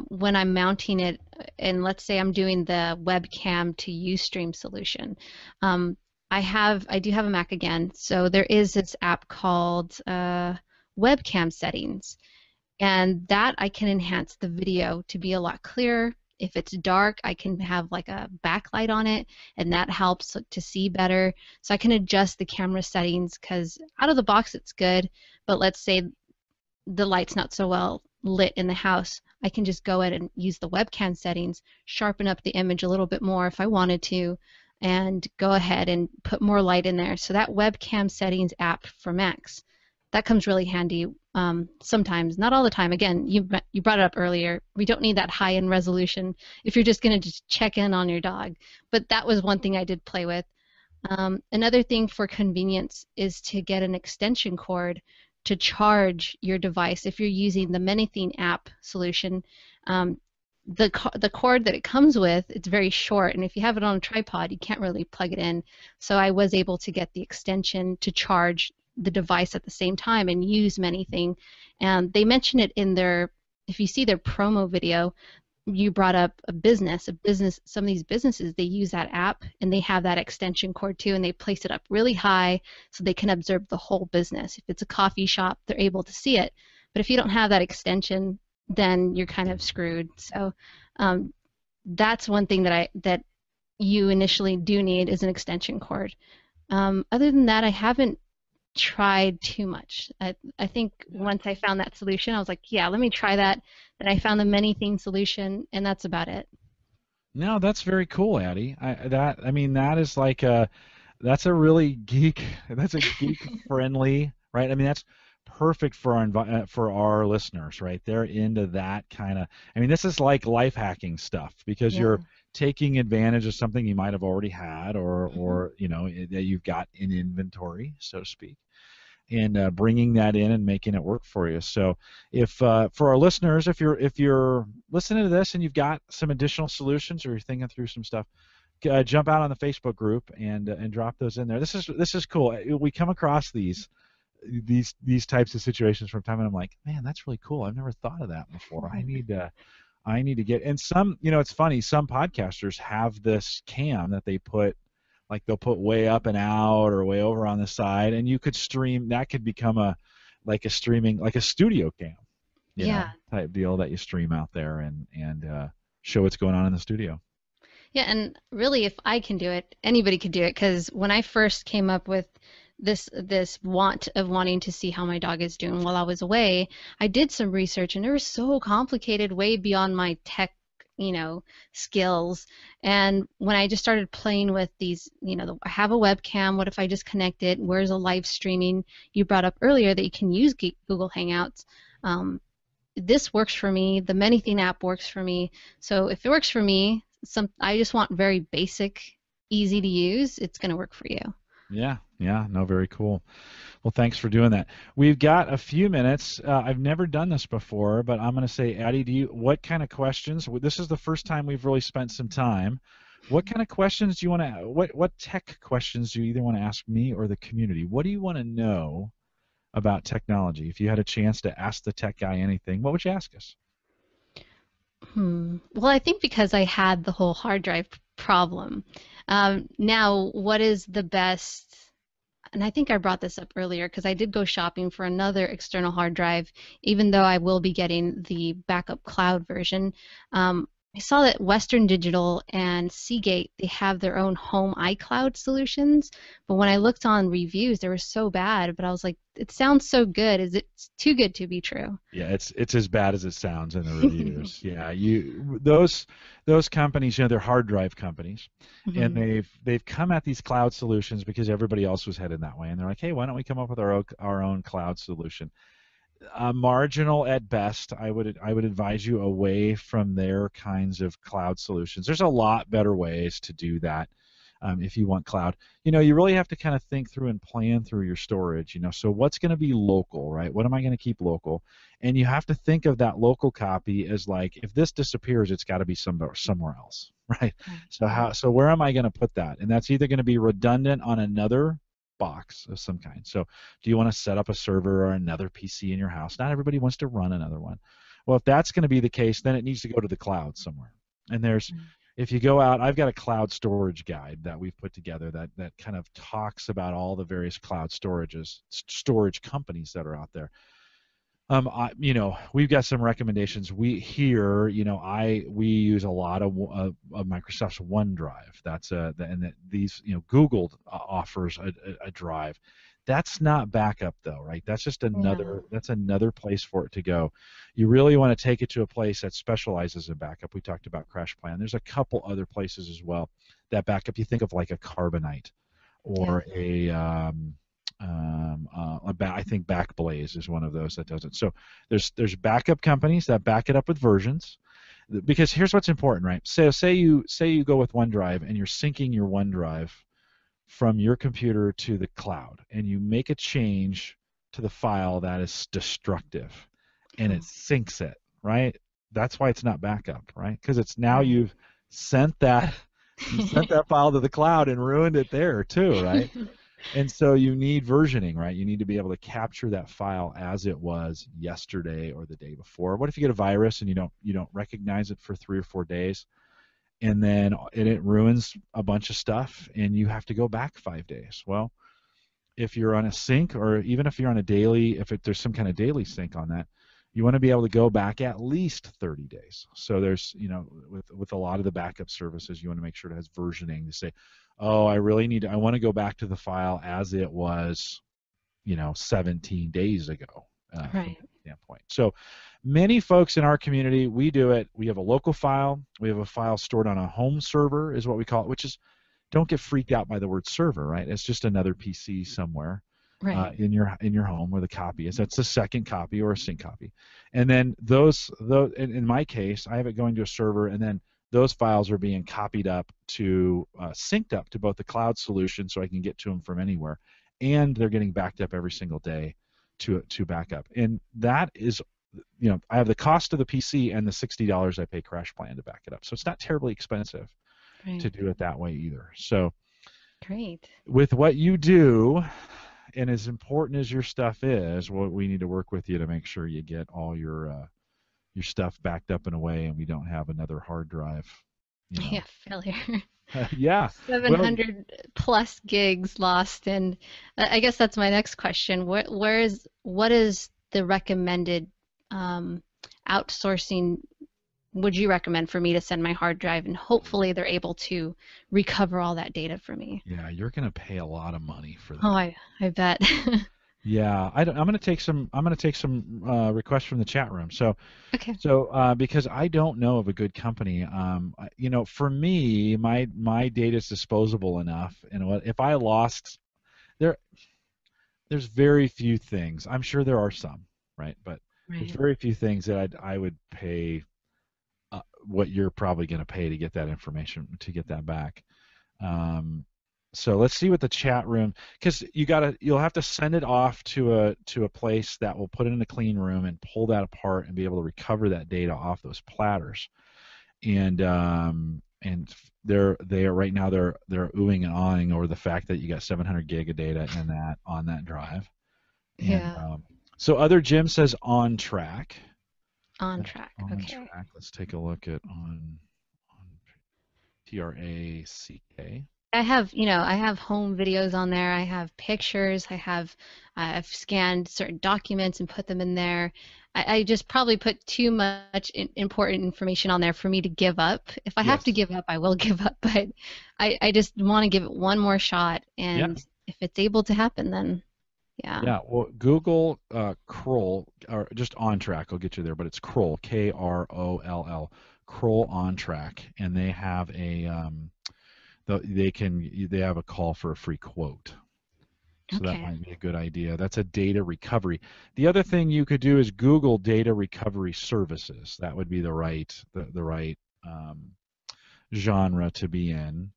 when I'm mounting it, and let's say I'm doing the webcam to Ustream solution. Um, I do have a Mac again, so there is this app called Webcam Settings, and that I can enhance the video to be a lot clearer. If it's dark, I can have like a backlight on it, and that helps to see better. So I can adjust the camera settings because out of the box it's good, but let's say the light's not so well lit in the house, I can just go in and use the webcam settings, sharpen up the image a little bit more if I wanted to, and go ahead and put more light in there. So that webcam settings app for Macs, that comes really handy sometimes, not all the time. Again, you brought it up earlier. We don't need that high-end resolution if you're just going to just check in on your dog. But that was one thing I did play with. Another thing for convenience is to get an extension cord to charge your device. If you're using the ManyThing app solution, um, the cord that it comes with, it's very short, and if you have it on a tripod, you can't really plug it in. So I was able to get the extension to charge the device at the same time and use ManyThing. And they mention it in their, if you see their promo video, you brought up a business, some of these businesses, they use that app and they have that extension cord too, and they place it up really high so they can observe the whole business. If it's a coffee shop, they're able to see it. But if you don't have that extension, then you're kind of screwed. So um, that's one thing that you initially do need is an extension cord. Other than that, I haven't tried too much. I think once I found that solution, I was like, yeah, let me try that. Then I found the many thing solution, and that's about it. No, that's very cool, Addy. I mean, that is like that's a really geek, that's a geek friendly, right? I mean, that's perfect for for our listeners, right? They're into that kind of. I mean, this is like life hacking stuff because Yeah. you're taking advantage of something you might have already had, Hmm. or that you've got in inventory, so to speak, and bringing that in and making it work for you. So, if for our listeners, if you're listening to this and you've got some additional solutions or you're thinking through some stuff, jump out on the Facebook group and drop those in there. This is cool. We come across these types of situations from time, and I'm like, man, that's really cool. I've never thought of that before. I need to get. And some, it's funny. Some podcasters have this cam that they put, like they'll put way up and out or way over on the side, and you could stream. That could become like a streaming, like a studio cam, Yeah. type deal that you stream out there and show what's going on in the studio. Yeah, and really, if I can do it, anybody could do it. Because when I first came up with this want of wanting to see how my dog is doing while I was away, I did some research, and it was so complicated, way beyond my tech, you know, skills. And when I just started playing with these, I have a webcam. What if I just connect it? Where's a live streaming? You brought up earlier that you can use Google Hangouts. This works for me. The ManyThing app works for me. So if it works for me, I just want very basic, easy to use. It's going to work for you. Yeah, yeah, no, very cool. Well, thanks for doing that. We've got a few minutes. I've never done this before, but I'm going to say, Addy, what kind of questions? This is the first time we've really spent some time. What kind of questions do you want to? What tech questions do you either want to ask me or the community? What do you want to know about technology? If you had a chance to ask the tech guy anything, what would you ask us? Well, I think because I had the whole hard drive problem. Now, what is the best? And I think I brought this up earlier because I did go shopping for another external hard drive, even though I will be getting the backup cloud version. I saw that Western Digital and Seagate, they have their own home iCloud solutions, but when I looked on reviews, they were so bad, but I was like, it sounds so good. Is it too good to be true? Yeah, it's as bad as it sounds in the reviews. Yeah, those companies, they're hard drive companies, and Hmm. they've come at these cloud solutions because everybody else was headed that way, and they're like, hey, why don't we come up with our own cloud solution? Marginal at best. I would advise you away from their kinds of cloud solutions. There's a lot better ways to do that. If you want cloud, you really have to kind of think through and plan through your storage. So what's going to be local, right? What am I going to keep local? And you have to think of that local copy as like, if this disappears, it's got to be somewhere else, right? Right, So right. where am I going to put that? And that's either going to be redundant on another box of some kind. So do you want to set up a server or another PC in your house? Not everybody wants to run another one. Well, if that's going to be the case, then it needs to go to the cloud somewhere. And if you go out, I've got a cloud storage guide that we've put together that kind of talks about all the various cloud storage companies that are out there. We've got some recommendations. We use a lot of Microsoft's OneDrive. Google offers a drive. That's not backup though, right? That's just No. another place for it to go. You really want to take it to a place that specializes in backup. We talked about CrashPlan. There's a couple other places as well that backup. You think of like a Carbonite Yeah. or I think Backblaze is one of those that does it. So there's backup companies that back it up with versions, because here's what's important, right? So say you go with OneDrive and you're syncing your OneDrive from your computer to the cloud, and you make a change to the file that is destructive, and it Oh, syncs it, right? That's why it's not backup, right? Because it's now right. sent that you sent that file to the cloud and ruined it there too, right? And so you need versioning, right? You need to be able to capture that file as it was yesterday or the day before. What if you get a virus and you don't recognize it for 3 or 4 days, and then it ruins a bunch of stuff, and you have to go back 5 days? Well, if you're on a sync, or even if you're on a daily, there's some kind of daily sync on that, you want to be able to go back at least 30 days. So there's, with a lot of the backup services, you want to make sure it has versioning to say, oh, I want to go back to the file as it was, 17 days ago, from Right. that standpoint. So many folks in our community, we do it. We have a local file. We have a file stored on a home server, is what we call it, which is, don't get freaked out by the word server, right? It's just another PC somewhere Right. in your home where the copy is. That's a second copy or a sync copy. And then those in my case, I have it going to a server, and then those files are being copied up to synced up to both the cloud solution, so I can get to them from anywhere, and they're getting backed up every single day to backup. And that is, I have the cost of the PC and the $60 I pay Crash Plan to back it up. So it's not terribly expensive to Right. do it that way either. So Great. with what you do, and as important as your stuff is, what we need to work with you to make sure you get all your stuff backed up in a way, and we don't have another hard drive. You Yeah, know, failure. yeah. Well, 700 plus gigs lost, and I guess that's my next question. What is the recommended um, outsourcing would you recommend for me to send my hard drive, and hopefully they're able to recover all that data for me? yeah, you're gonna pay a lot of money for Oh, that. I bet. Yeah, I'm gonna take some. I'm gonna take some requests from the chat room. Okay. Because I don't know of a good company. For me, my data is disposable enough, and if I lost there, there's very few things. I'm sure there are some, right? But there's Right. very few things that I would pay what you're probably going to pay to get that information, to get that back. Um, so let's see what the chat room, because you'll have to send it off to a place that will put it in a clean room and pull that apart and be able to recover that data off those platters. And they are right now, they're oohing and awing over the fact that you got 700 gig of data in that on that drive. And Yeah. so other Jim says on track. On That's track. on Okay. track. Let's take a look at on TRACK. I have home videos on there. I have pictures. I've scanned certain documents and put them in there. I just probably put too much important information on there for me to give up. If I have to Yes. give up, I will give up, but I just want to give it one more shot. Yeah. And if it's able to happen, then yeah. Yeah. Well, Google Kroll, or just on track. I'll get you there, but it's Kroll, Kroll, Kroll on track, and they have they have a call for a free quote. So that Okay. might be a good idea. That's a data recovery. The other thing you could do is Google data recovery services. That would be the right um, genre to be in.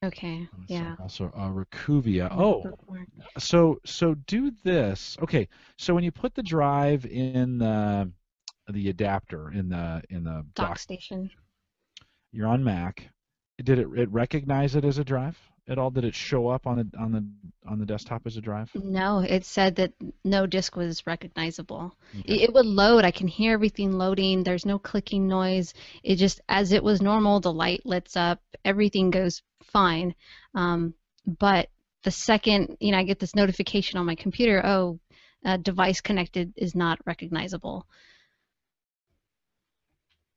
Okay. Yeah. Also, Recuvia. Make Oh, bookmark. so do this. Okay, so when you put the drive in the adapter in the Dock dock, station. you're on Mac. Did it recognize it as a drive at all? Did it show up on the desktop as a drive? No, it said that no disk was recognizable. Okay. It would load. I can hear everything loading. There's no clicking noise. It just, as it was normal, the light lights up. Everything goes fine. But the second, I get this notification on my computer, oh, device connected is not recognizable.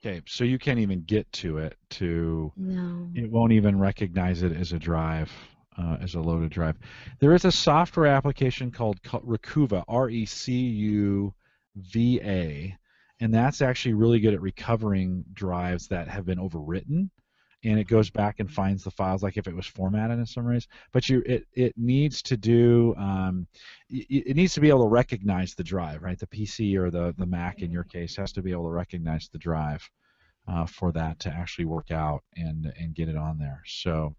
Okay, so you can't even get to it. No. It won't even recognize it as a drive, as a loaded drive. There is a software application called Recuva, Recuva, and that's actually really good at recovering drives that have been overwritten, and it goes back and finds the files like if it was formatted in some ways. But it needs to do it needs to be able to recognize the drive, right? The PC or the Mac in your case has to be able to recognize the drive for that to actually work out and get it on there. So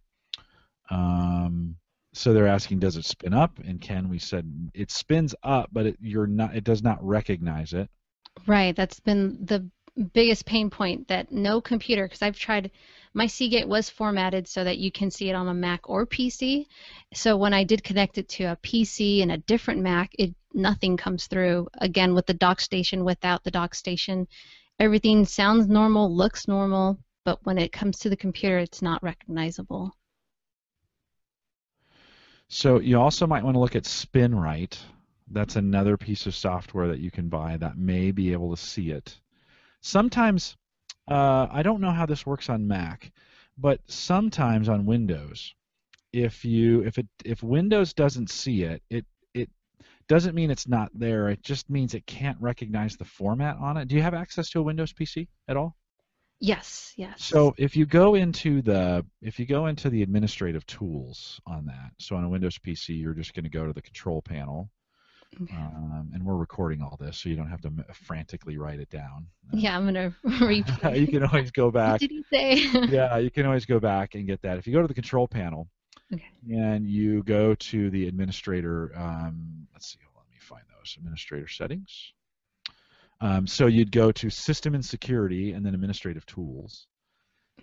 Um, so they're asking, does it spin up? And Ken, we said it spins up, but it does not recognize it. Right, that's been the biggest pain point that no computer, because I've tried, my Seagate was formatted so that you can see it on a Mac or PC. So when I did connect it to a PC and a different Mac, nothing comes through. Again, with the dock station, without the dock station, everything sounds normal, looks normal, but when it comes to the computer, it's not recognizable. So you also might want to look at SpinRite. That's another piece of software that you can buy that may be able to see it. Sometimes, I don't know how this works on Mac, but sometimes on Windows, if Windows doesn't see it, it doesn't mean it's not there. It just means it can't recognize the format on it. Do you have access to a Windows PC at all? Yes, yes. So if you go into the administrative tools on that, so on a Windows PC, you're just going to go to the control panel, Okay. and we're recording all this, so you don't have to frantically write it down. Yeah, I'm gonna replay. You can always go What back. did he say? Yeah, you can always go back and get that. If you go to the control panel Okay. and you go to the administrator, let's see, let me find those administrator settings. So you'd go to System and Security and then Administrative Tools.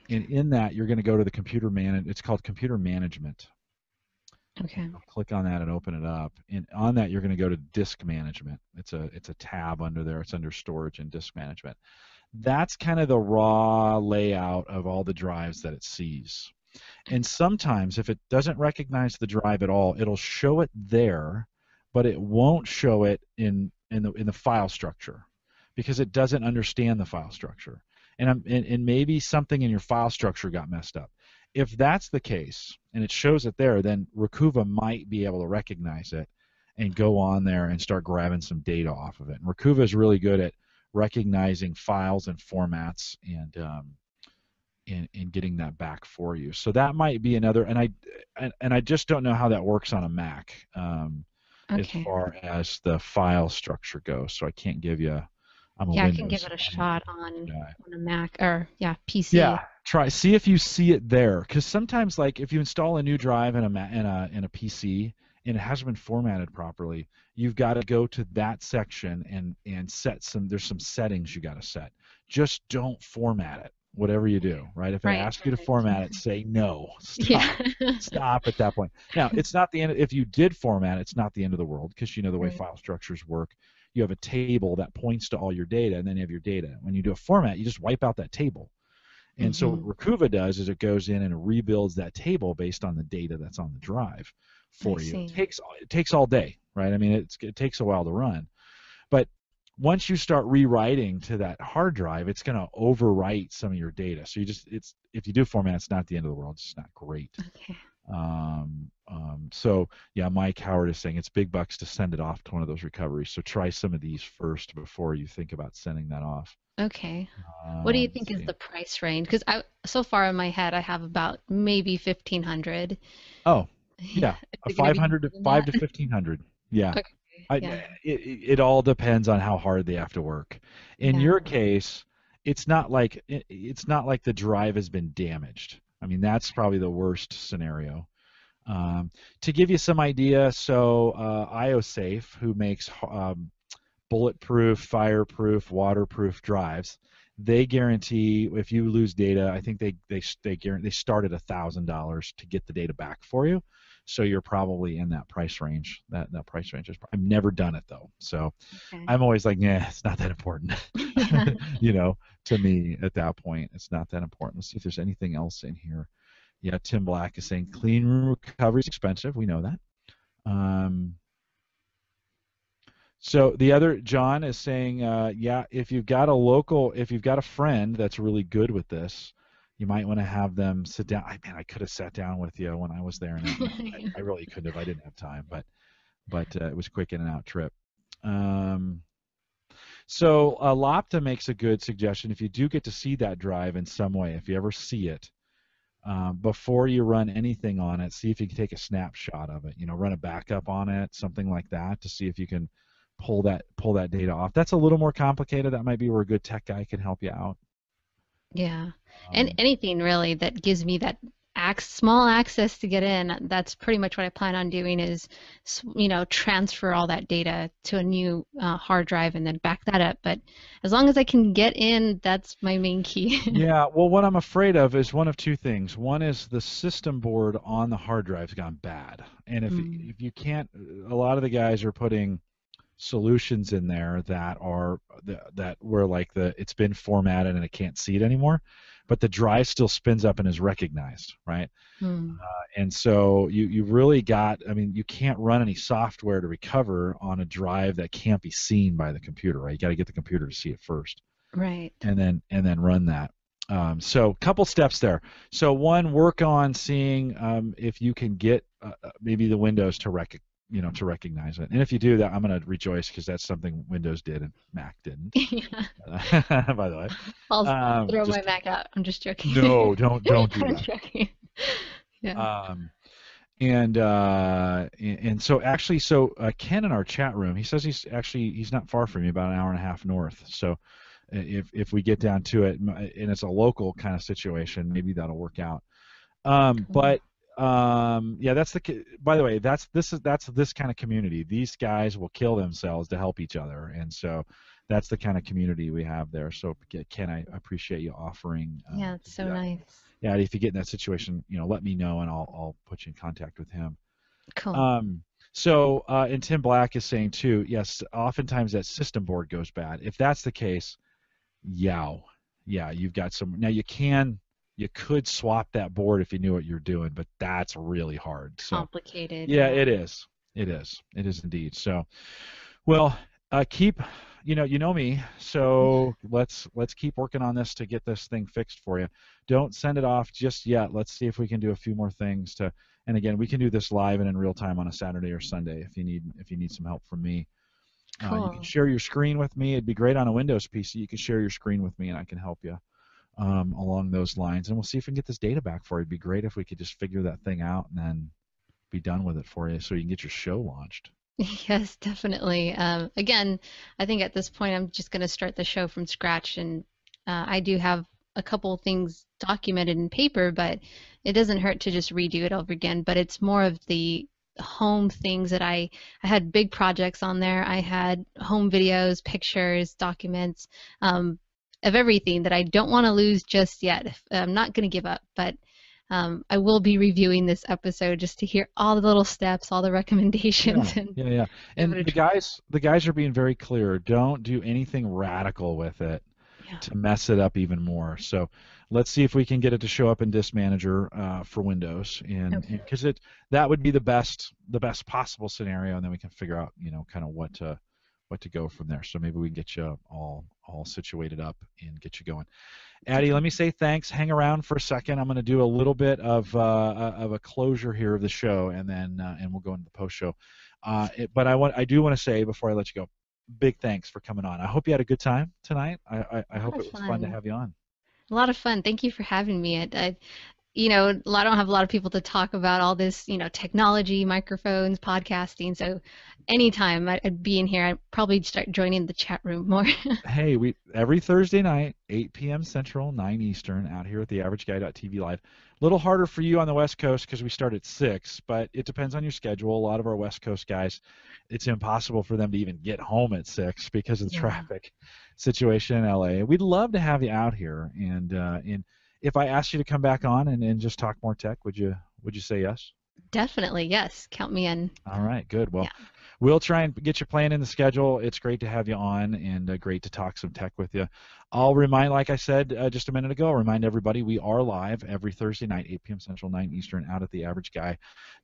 And in that, you're going to go to the it's called Computer Management. Okay. I'll click on that and open it up. And on that, you're going to go to Disk Management. It's a tab under there. It's under Storage and Disk Management. That's kind of the raw layout of all the drives that it sees. And sometimes, if it doesn't recognize the drive at all, it'll show it there, but it won't show it in the file structure because it doesn't understand the file structure. And maybe something in your file structure got messed up. If that's the case and it shows it there, then Rakuva might be able to recognize it and go on there and start grabbing some data off of it. And Rakuva is really good at recognizing files and formats and getting that back for you. So that might be another. And I just don't know how that works on a Mac as Okay. far as the file structure goes. So I can't give you. I'm a Yeah, I can give Windows. it a I'm a shot Windows guy. on a Mac or yeah, Yeah, PC. see if you see it there, because sometimes, like, if you install a new drive in a PC and it hasn't been formatted properly, you've got to go to that section and set some. There's some settings you got to set. Just don't format it, whatever you do, right? If it Right, asks you to right. format it, say no, Yeah. stop, stop at that point. Now, it's not the end. If you did format, it's not the end of the world, because you know the way Right. file structures work. You have a table that points to all your data, and then you have your data. When you do a format, you just wipe out that table. And so Hmm. what Rakuva does is it goes in and rebuilds that table based on the data that's on the drive I for you. see. It takes all day, right? I mean, it takes a while to run, but once you start rewriting to that hard drive, it's going to overwrite some of your data. So it's if you do format, it's not the end of the world. It's just not great. Okay. So yeah, Mike Howard is saying it's big bucks to send it off to one of those recoveries. So try some of these first before you think about sending that off. Okay. What do you Let's think is see. the price range? Because I so far in my head I have about maybe 1,500. Oh, Is yeah, a it gonna be more than five that? to 1500. Yeah, Okay. Yeah. it all depends on how hard they have to work. In Yeah. your case, it's not like the drive has been damaged. I mean, that's probably the worst scenario. To give you some idea, so IOSafe, who makes bulletproof, fireproof, waterproof drives, they guarantee if you lose data, I think they guarantee they start at $1,000 to get the data back for you. So you're probably in that price range. That price range is. I've never done it though, so Okay. I'm always like, yeah, it's not that important. Yeah. you know, to me at that point, it's not that important. Let's see if there's anything else in here. Yeah, Tim Black is saying clean room recovery is expensive. We know that. Um, so the other John is saying, yeah, if you've got a friend that's really good with this, you might want to have them sit down. Man, I could have sat down with you when I was there, and I really couldn't have. I didn't have time, but it was a quick in and out trip. Um, so Lopta makes a good suggestion. If you do get to see that drive in some way, if you ever see it, before you run anything on it, see if you can take a snapshot of it. You know, run a backup on it, something like that, to see if you can pull that data off. That's a little more complicated. That might be where a good tech guy can help you out. Yeah. And Um, anything really that gives me that small access to get in, that's pretty much what I plan on doing is, transfer all that data to a new hard drive and then back that up. But as long as I can get in, that's my main key. Yeah, well, what I'm afraid of is one of two things. One is the system board on the hard drive's gone bad, and Mm, if you can't, a lot of the guys are putting solutions in there that are that where like the it's been formatted and it can't see it anymore, but the drive still spins up and is recognized, right? mm, And so you've really got, I mean, you can't run any software to recover on a drive that can't be seen by the computer, right? You got to get the computer to see it first, right. and then run that. So couple steps there. So one, work on seeing if you can get maybe the Windows to to recognize it. And if you do that, I'm going to rejoice because that's something Windows did and Mac didn't. Yeah. By the way, I'll throw my just Mac out. I'm just joking. no, don't do I'm that. joking. Yeah. Um, and so actually, Ken in our chat room, he says he's not far from you, about an hour and a half north. So if we get down to it, and it's a local kind of situation, maybe that'll work out. Cool. But yeah, by the way, that's this kind of community. These guys will kill themselves to help each other, and so that's the kind of community we have there. So Ken, I appreciate you offering Yeah, to it's do so that. nice. Yeah, if you get in that situation, let me know and I'll put you in contact with him. Cool. Um, and Tim Black is saying too, yes, oftentimes that system board goes bad. If that's the case, yow, yeah, you've got some. Now you could swap that board if you knew what you're doing, but that's really hard. So Complicated, yeah, yeah. it is indeed. So well, keep, you know me, so let's keep working on this to get this thing fixed for you. Don't send it off just yet. Let's see if we can do a few more things to. And again, we can do this live and in real time on a Saturday or Sunday if you need some help from me. You can Cool. share your screen with me. It'd be great on a Windows PC. You can share your screen with me, and I can help you along those lines. And we'll see if we can get this data back for you. It'd be great if we could just figure that thing out and then be done with it for you, so you can get your show launched. Yes, definitely. Again, I think at this point I'm just going to start the show from scratch, and I do have a couple things documented in paper, but it doesn't hurt to just redo it over again. But it's more of the home things that I had big projects on there. I had home videos, pictures, documents, of everything that I don't want to lose just yet. I'm not going to give up, but I will be reviewing this episode just to hear all the little steps, all the Yeah, recommendations, and yeah, yeah. give it And a try. the guys are being very clear. Don't do anything radical with it Yeah. to mess it up even more. So let's see if we can get it to show up in Disk Manager for Windows, and Okay. because that would be the best possible scenario, and then we can figure out kind of what to go from there. So maybe we can get you all situated up and get you going. Addy, let me say thanks. Hang around for a second. I'm going to do a little bit of a closure here of the show, and then and we'll go into the post show. But I do want to say before I let you go, big thanks for coming on. I hope you had a good time tonight. I A lot hope of it was fun to fun. have you on. A lot of fun. Thank you for having me. I don't have a lot of people to talk about all this, technology, microphones, podcasting. So anytime I'd be in here, I'd probably start joining the chat room more. Hey, we every Thursday night, 8 p.m. Central, 9 Eastern, out here at the AverageGuy.tv live. A little harder for you on the West Coast because we start at 6, but it depends on your schedule. A lot of our West Coast guys, it's impossible for them to even get home at 6 because of the Yeah, traffic situation in LA. We'd love to have you out here, and if I asked you to come back on and just talk more tech, would you say yes? definitely. Yes. Count me in. All right, good. Yeah. Well, we'll try and get you playing in the schedule. It's great to have you on and great to talk some tech with you. I'll remind, like I said just a minute ago, I'll remind everybody we are live every Thursday night, 8 p.m. Central, 9 Eastern, out at the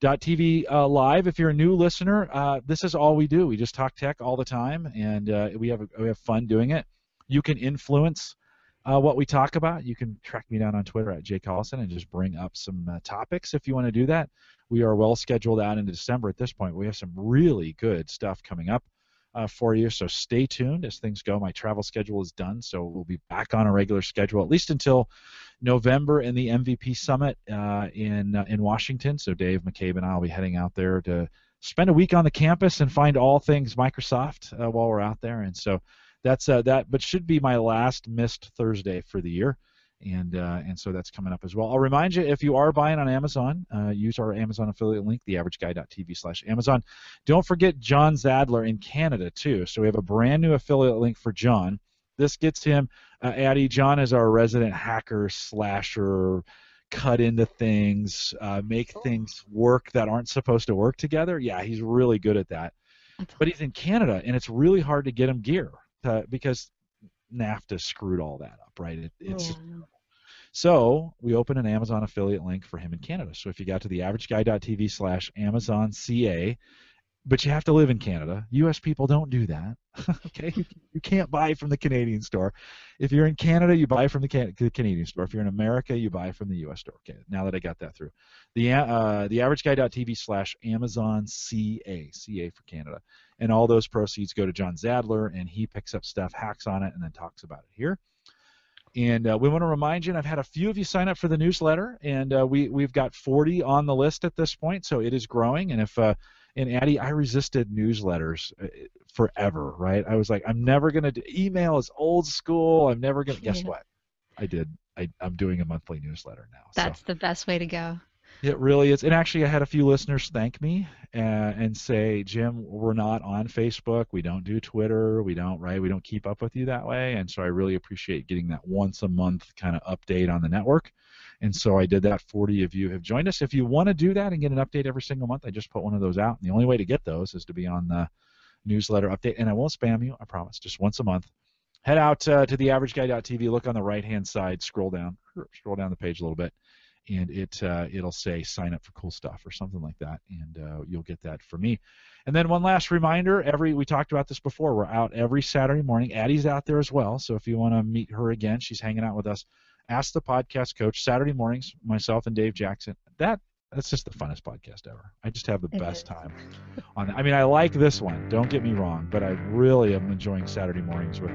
AverageGuy.tv live. If you're a new listener, this is all we do. We just talk tech all the time, and we have fun doing it. You can influence what we talk about. You can track me down on Twitter at jcollison and just bring up some topics if you want to do that. We are well scheduled out into December at this point. We have some really good stuff coming up for you, so stay tuned as things go. My travel schedule is done, so we'll be back on a regular schedule at least until November and the MVP Summit in Washington. So Dave McCabe and I will be heading out there to spend a week on the campus and find all things Microsoft while we're out there. And so that's that, but should be my last missed Thursday for the year. And so that's coming up as well. I'll remind you, if you are buying on Amazon, use our Amazon affiliate link, theaverageguy.tv/Amazon. Don't forget John Zadler in Canada too. So we have a brand new affiliate link for John. This gets him, Addy. John is our resident hacker, slasher, cut into things, make things work that aren't supposed to work together. Yeah, he's really good at that. But he's in Canada, and it's really hard to get him gear because NAFTA screwed all that up, right? It's So we open an Amazon affiliate link for him in Canada. So if you got to theaverageguy.tv/AmazonCA, but you have to live in Canada. U.S. people don't do that. Okay, you can't buy from the Canadian store. If you're in Canada, you buy from the Canadian store. If you're in America, you buy from the U.S. store. Okay, now that I got that through, theaverageguy.tv/AmazonCA, CA for Canada, and all those proceeds go to John Zadler, and he picks up stuff, hacks on it, and then talks about it here. And we want to remind you, and I've had a few of you sign up for the newsletter, and we've got 40 on the list at this point, so it is growing. And and Addy, I resisted newsletters forever, right? I was like, I'm never going to do email is old school. I'm never going to. Guess what? I did. I'm doing a monthly newsletter now. That's the best way to go. It really is. And actually, I had a few listeners thank me and say, Jim, we're not on Facebook. We don't do Twitter. We don't keep up with you that way. And so I really appreciate getting that once a month kind of update on the network. And so I did that. 40 of you have joined us. If you want to do that and get an update every single month, I just put one of those out. And the only way to get those is to be on the newsletter update. And I won't spam you, I promise, just once a month. Head out to theaverageguy.tv, look on the right-hand side, scroll down the page a little bit, and it'll say sign up for cool stuff or something like that, and you'll get that from me. And then one last reminder, we talked about this before, we're out every Saturday morning. Addy's out there as well, so if you want to meet her again, she's hanging out with us. Ask the Podcast Coach, Saturday mornings, myself and Dave Jackson. That's just the funnest podcast ever. I just have the best time on that. I mean, I like this one, don't get me wrong, but I really am enjoying Saturday mornings with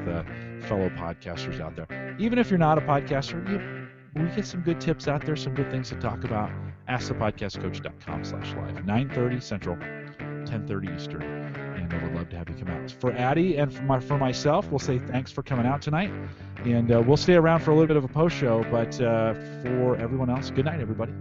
fellow podcasters out there. Even if you're not a podcaster, we get some good tips out there, some good things to talk about. AskThePodcastCoach.com/live, 9:30 Central, 10:30 Eastern, and I would love to have you come out. For Addy and for myself, we'll say thanks for coming out tonight, and we'll stay around for a little bit of a post show, but for everyone else, good night, everybody.